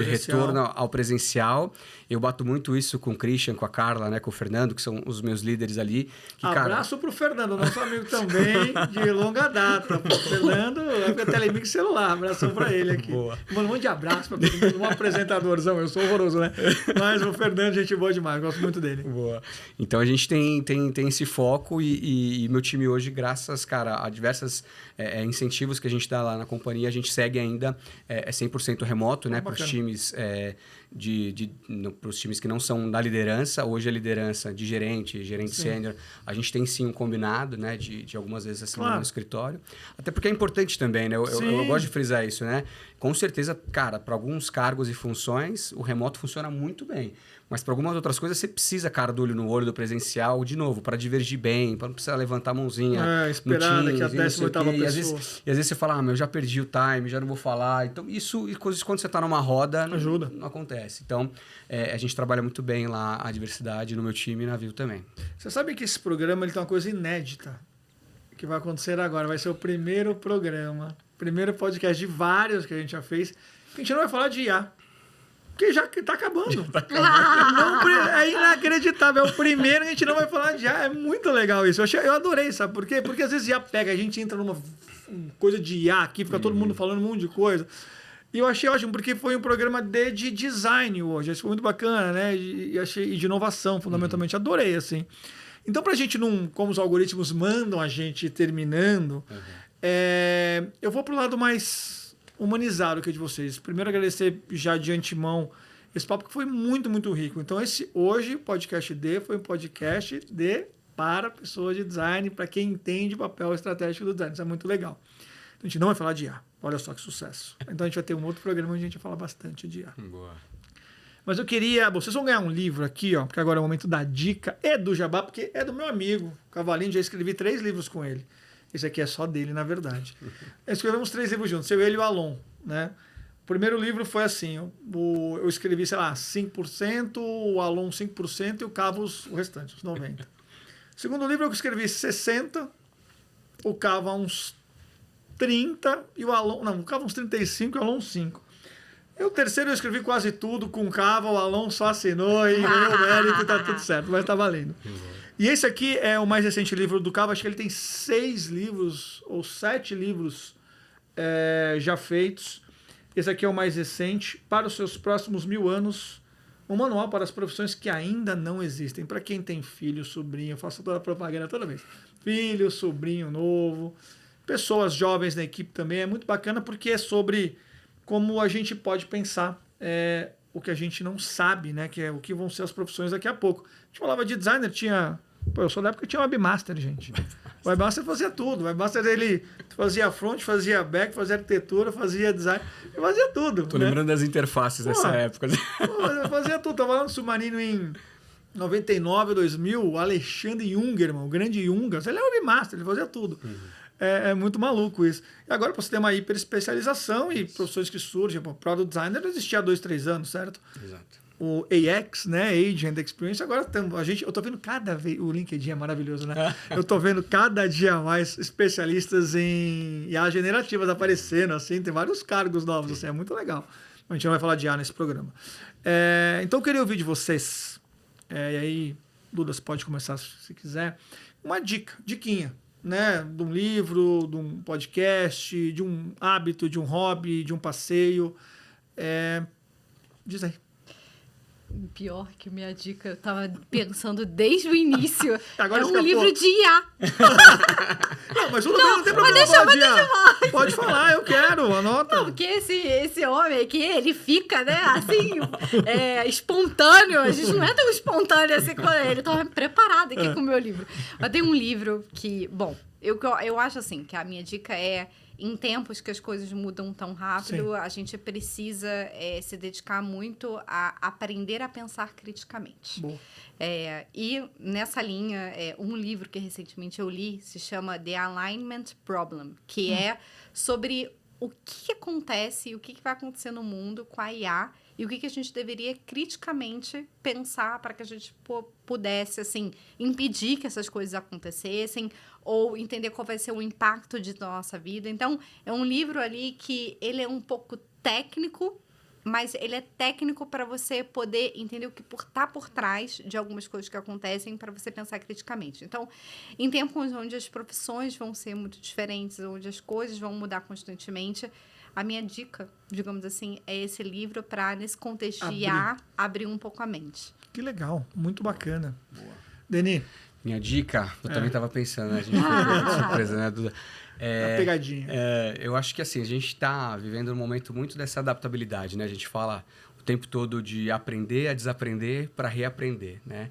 retorno ao presencial. Eu bato muito isso com o Christian, com a Carla, né, com o Fernando, que são os meus líderes ali. Que, abraço pro Fernando, nosso amigo também, de longa data. O Fernando é Telemix celular, abração pra ele aqui. Boa. Mano, um monte de abraço pra todo mundo, um apresentadorzão, eu sou horroroso, né? Mas o Fernando, gente boa demais, gosto muito dele. Boa. Então a gente tem esse foco e meu time hoje, graças, cara, a diversos incentivos que a gente dá lá na companhia, a gente segue ainda 100% remoto, né, para os times... para os times que não são da liderança, hoje a liderança de gerente sênior, a gente tem sim um combinado, né, de algumas vezes assim no escritório, até porque é importante também, né, eu gosto de frisar isso, né, com certeza, cara, para alguns cargos e funções, o remoto funciona muito bem, mas para algumas outras coisas você precisa, cara, do olho no olho do presencial, de novo, para divergir bem, para não precisar levantar a mãozinha esperar no Teams, daqui a 18ª pessoa. E às vezes você fala, eu já perdi o time, já não vou falar, então isso quando você está numa roda, ajuda. Não acontece. Então, a gente trabalha muito bem lá a diversidade no meu time e na Vivo também. Você sabe que esse programa ele tem uma coisa inédita que vai acontecer agora. Vai ser o primeiro programa, primeiro podcast de vários que a gente já fez, que a gente não vai falar de IA. Porque já está acabando. É inacreditável. É o primeiro que a gente não vai falar de IA. É muito legal isso. Eu adorei, sabe por quê? Porque às vezes IA pega, a gente entra numa coisa de IA aqui, fica todo mundo falando um monte de coisa. E eu achei ótimo, porque foi um programa de design hoje. Isso foi muito bacana, né? E de inovação, fundamentalmente. Adorei, assim. Então, pra gente não... Como os algoritmos mandam a gente ir terminando, eu vou pro lado mais humanizado aqui de vocês. Primeiro, agradecer já de antemão esse papo que foi muito, muito rico. Então, hoje, podcast D foi um podcast para pessoas de design, para quem entende o papel estratégico do design. Isso é muito legal. A gente não vai falar de IA. Olha só que sucesso. Então a gente vai ter um outro programa onde a gente vai falar bastante de IA. Boa. Mas eu queria... Vocês vão ganhar um livro aqui, ó, porque agora é o momento da dica e do jabá, porque é do meu amigo Cavalinho. Já escrevi 3 livros com ele. Esse aqui é só dele, na verdade. Escrevemos 3 livros juntos, eu, ele e o Alon, né? O primeiro livro foi assim, eu escrevi, sei lá, 5%, o Alon 5% e o Cavos o restante, os 90%. O segundo livro eu escrevi 60%, o Cava uns 30 e o Alon... Não, o Cava uns 35 e o Alon 5. E o terceiro eu escrevi quase tudo com o Cava, o Alon só assinou e meu mérito tá tudo certo, mas tá valendo. E esse aqui é o mais recente livro do Cava, acho que ele tem 6 livros ou 7 livros já feitos. Esse aqui é o mais recente. Para os seus próximos 1000 anos, um manual para as profissões que ainda não existem. Para quem tem filho, sobrinho, eu faço toda a propaganda toda vez. Filho, sobrinho novo, pessoas jovens na equipe também. É muito bacana porque é sobre como a gente pode pensar o que a gente não sabe, né? Que é o que vão ser as profissões daqui a pouco. A gente falava de designer, tinha... Pô, eu sou da época que tinha webmaster, gente. O webmaster fazia tudo. O webmaster, ele fazia front, fazia back, fazia arquitetura, fazia design, ele fazia tudo. Tô né? lembrando das interfaces dessa época. Pô, eu fazia tudo. Tava lá no Submarino em 99, 2000, o Alexandre Jungerman, o grande Jungas, ele é webmaster, ele fazia tudo. É muito maluco isso. E agora, para você ter uma hiper especialização e profissões que surgem, o Product Designer existia há 2, 3 anos, certo? Exato. O AX, né, Agent Experience, agora eu tô vendo cada vez, o LinkedIn é maravilhoso, né? Eu tô vendo cada dia mais especialistas em IA generativas aparecendo, assim, tem vários cargos novos, assim, é muito legal. A gente não vai falar de IA nesse programa. Então eu queria ouvir de vocês, e aí, Duda, você pode começar se quiser, uma diquinha, né, de um livro, de um podcast, de um hábito, de um hobby, de um passeio, diz aí. Pior que minha dica, eu tava pensando desde o início. Agora é um livro de IA. Não, mas não tem problema falar de IA. Pode falar, eu quero, anota. Não, porque esse homem aqui, ele fica, né, assim, espontâneo. A gente não é tão espontâneo assim quando ele tá preparado aqui com o meu livro. Mas tem um livro que, bom, eu acho assim, que a minha dica é... Em tempos que as coisas mudam tão rápido, Sim. a gente precisa se dedicar muito a aprender a pensar criticamente. Boa. E nessa linha, um livro que recentemente eu li se chama The Alignment Problem, que é sobre o que acontece e o que vai acontecer no mundo com a IA e o que a gente deveria criticamente pensar para que a gente pudesse, assim, impedir que essas coisas acontecessem ou entender qual vai ser o impacto de nossa vida. Então, é um livro ali que ele é um pouco técnico, mas ele é técnico para você poder entender o que está por trás de algumas coisas que acontecem para você pensar criticamente. Então, em tempos onde as profissões vão ser muito diferentes, onde as coisas vão mudar constantemente, a minha dica, digamos assim, é esse livro para, nesse contexto de IA, abrir um pouco a mente. Que legal, muito bacana. Boa. Deni? Minha dica, eu também estava pensando, né? A gente foi surpresa, né, Duda? A pegadinha. Eu acho que assim, a gente está vivendo um momento muito dessa adaptabilidade, né? A gente fala o tempo todo de aprender a desaprender para reaprender, né?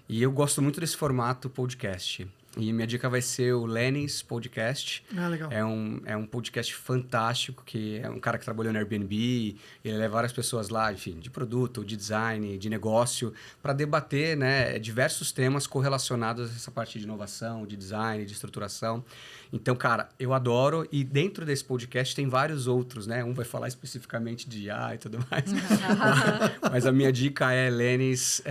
E eu gosto muito desse formato podcast. E minha dica vai ser o Lennings Podcast. Legal. É um podcast fantástico, que é um cara que trabalhou no Airbnb, ele leva várias pessoas lá, enfim, de produto, de design, de negócio, para debater, né, diversos temas correlacionados a essa parte de inovação, de design, de estruturação. Então, cara, eu adoro, e dentro desse podcast tem vários outros, né? Um vai falar especificamente de IA e tudo mais. Mas a minha dica é Lennings,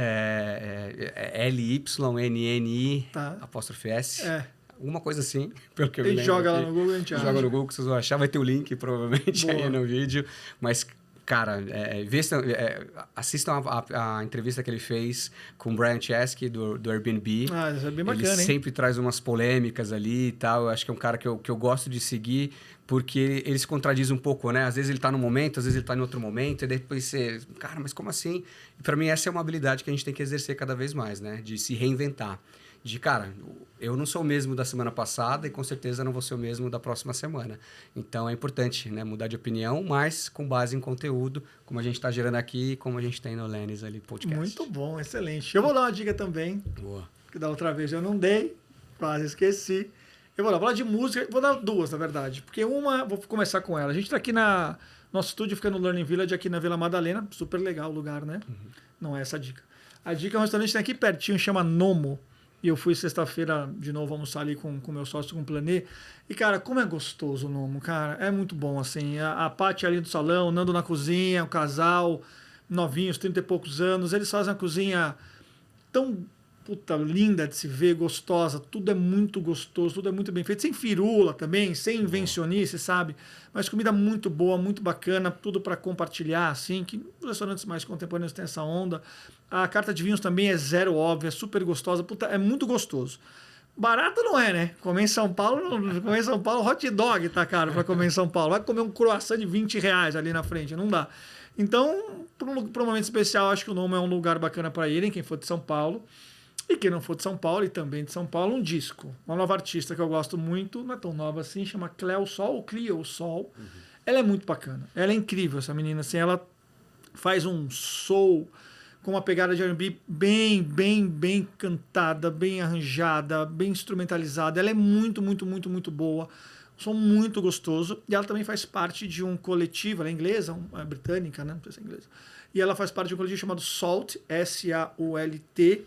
L-Y-N-N-I, apóstrofe S. Alguma coisa assim, pelo que eu me lembro. Joga lá no Google, a gente acha. Joga no Google que vocês vão achar. Vai ter o link, provavelmente, aí no vídeo. Mas, cara, assistam a entrevista que ele fez com o Brian Chesky, do Airbnb. Isso é bem bacana, ele sempre traz umas polêmicas ali e tal. Eu acho que é um cara que eu gosto de seguir, porque ele se contradiz um pouco, né? Às vezes ele tá num momento, às vezes ele tá em outro momento, e depois você... Cara, mas como assim? E pra mim, essa é uma habilidade que a gente tem que exercer cada vez mais, né? De se reinventar. Cara, eu não sou o mesmo da semana passada e com certeza não vou ser o mesmo da próxima semana. Então é importante, né, mudar de opinião, mas com base em conteúdo, como a gente está gerando aqui e como a gente tem no Lennings ali, podcast. Muito bom, excelente. Eu vou dar uma dica também. Boa. Que da outra vez eu não dei, quase esqueci. Eu vou falar de música, vou dar duas, na verdade. Porque uma, vou começar com ela. A gente está aqui nosso estúdio, fica no Learning Village, aqui na Vila Madalena. Super legal o lugar, né? Não é essa a dica. A dica é um restaurante que tem aqui pertinho, chama Nomo. E eu fui sexta-feira de novo almoçar ali com o meu sócio, com o Planê. E, cara, como é gostoso o Nomo, cara. É muito bom, assim. A Paty ali do salão, o Nando na cozinha, o casal, novinhos, 30 e poucos anos. Eles fazem a cozinha tão linda de se ver, gostosa. Tudo é muito gostoso, tudo é muito bem feito. Sem firula também, sem invencionice, sabe? Mas comida muito boa, muito bacana. Tudo para compartilhar, assim. Que os restaurantes mais contemporâneos têm essa onda. A carta de vinhos também é zero óbvia, é super gostosa. É muito gostoso. Barato não é, né? Comer em São Paulo, hot dog tá caro para comer em São Paulo. Vai comer um croissant de R$20 ali na frente, não dá. Então, para um momento especial, acho que o Noma é um lugar bacana para irem, quem for de São Paulo. E quem não for de São Paulo e também de São Paulo, um disco. Uma nova artista que eu gosto muito, não é tão nova assim, chama Cleo Sol, ou Clio Sol. Ela é muito bacana. Ela é incrível, essa menina. Assim, ela faz um soul com uma pegada de R&B bem cantada, bem arranjada, bem instrumentalizada. Ela é muito boa. Um som muito gostoso. E ela também faz parte de um coletivo, ela é inglesa, é britânica, né? Não sei se é inglesa. E ela faz parte de um coletivo chamado Salt, S-A-U-L-T,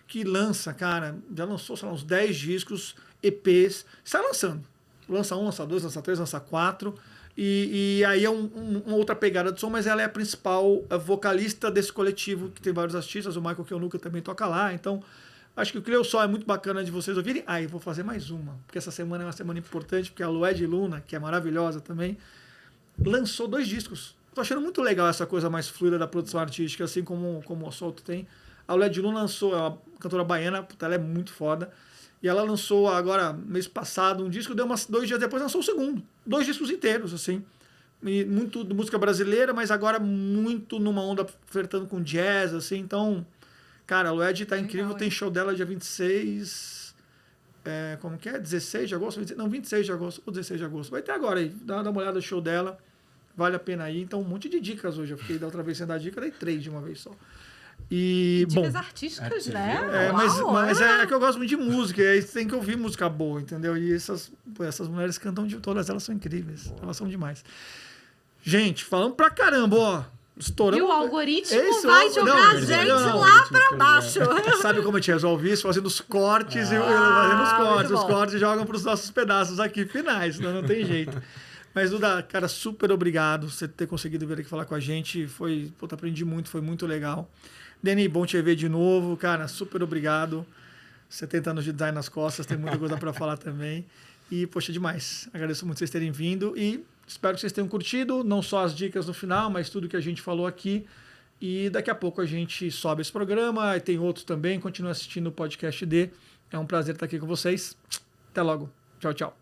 que lança, cara, já lançou, sei lá, uns 10 discos, EPs. Está lançando. Lança 1, lança 2, lança 3, lança 4. E aí é uma outra pegada de som, mas ela é a principal vocalista desse coletivo, que tem vários artistas, o Michael Kiwanuka também toca lá, então acho que o Cleo Sol é muito bacana de vocês ouvirem. Eu vou fazer mais uma, porque essa semana é uma semana importante, porque a Lued Luna, que é maravilhosa também, lançou 2 discos. Tô achando muito legal essa coisa mais fluida da produção artística, assim como o Solto tem. A Lued Luna lançou, é uma cantora baiana, ela é muito foda. E ela lançou agora, mês passado, um disco, deu 2 dias depois, lançou o segundo. 2 discos inteiros, assim. E muito de música brasileira, mas agora muito numa onda flertando com jazz, assim. Então, cara, a Lued tá incrível. Tem show dela dia 26... como que é? 16 de agosto? Não, 26 de agosto ou 16 de agosto. Vai ter agora aí. Dá uma olhada no show dela. Vale a pena ir. Então, um monte de dicas hoje. Eu fiquei da outra vez sem dar dica, dei 3 de uma vez só. E, dicas artísticas, né? Mas é que eu gosto muito de música, e aí tem que ouvir música boa, entendeu? E essas mulheres cantam todas elas são incríveis, elas são demais. Gente, falamos pra caramba, ó. Estouramos. E o algoritmo vai jogar a gente lá pra baixo. Sabe como a gente resolve isso? Fazendo os cortes fazendo os cortes. Os cortes jogam pros nossos pedaços aqui finais, senão não tem jeito. Mas, Duda, cara, super obrigado por você ter conseguido vir aqui falar com a gente. Aprendi muito, foi muito legal. Deni, bom te ver de novo. Cara, super obrigado. 70 anos de design nas costas, tem muita coisa para falar também. E, poxa, demais. Agradeço muito vocês terem vindo e espero que vocês tenham curtido, não só as dicas no final, mas tudo que a gente falou aqui. E daqui a pouco a gente sobe esse programa, e tem outros também. Continue assistindo o Podcast D. É um prazer estar aqui com vocês. Até logo. Tchau, tchau.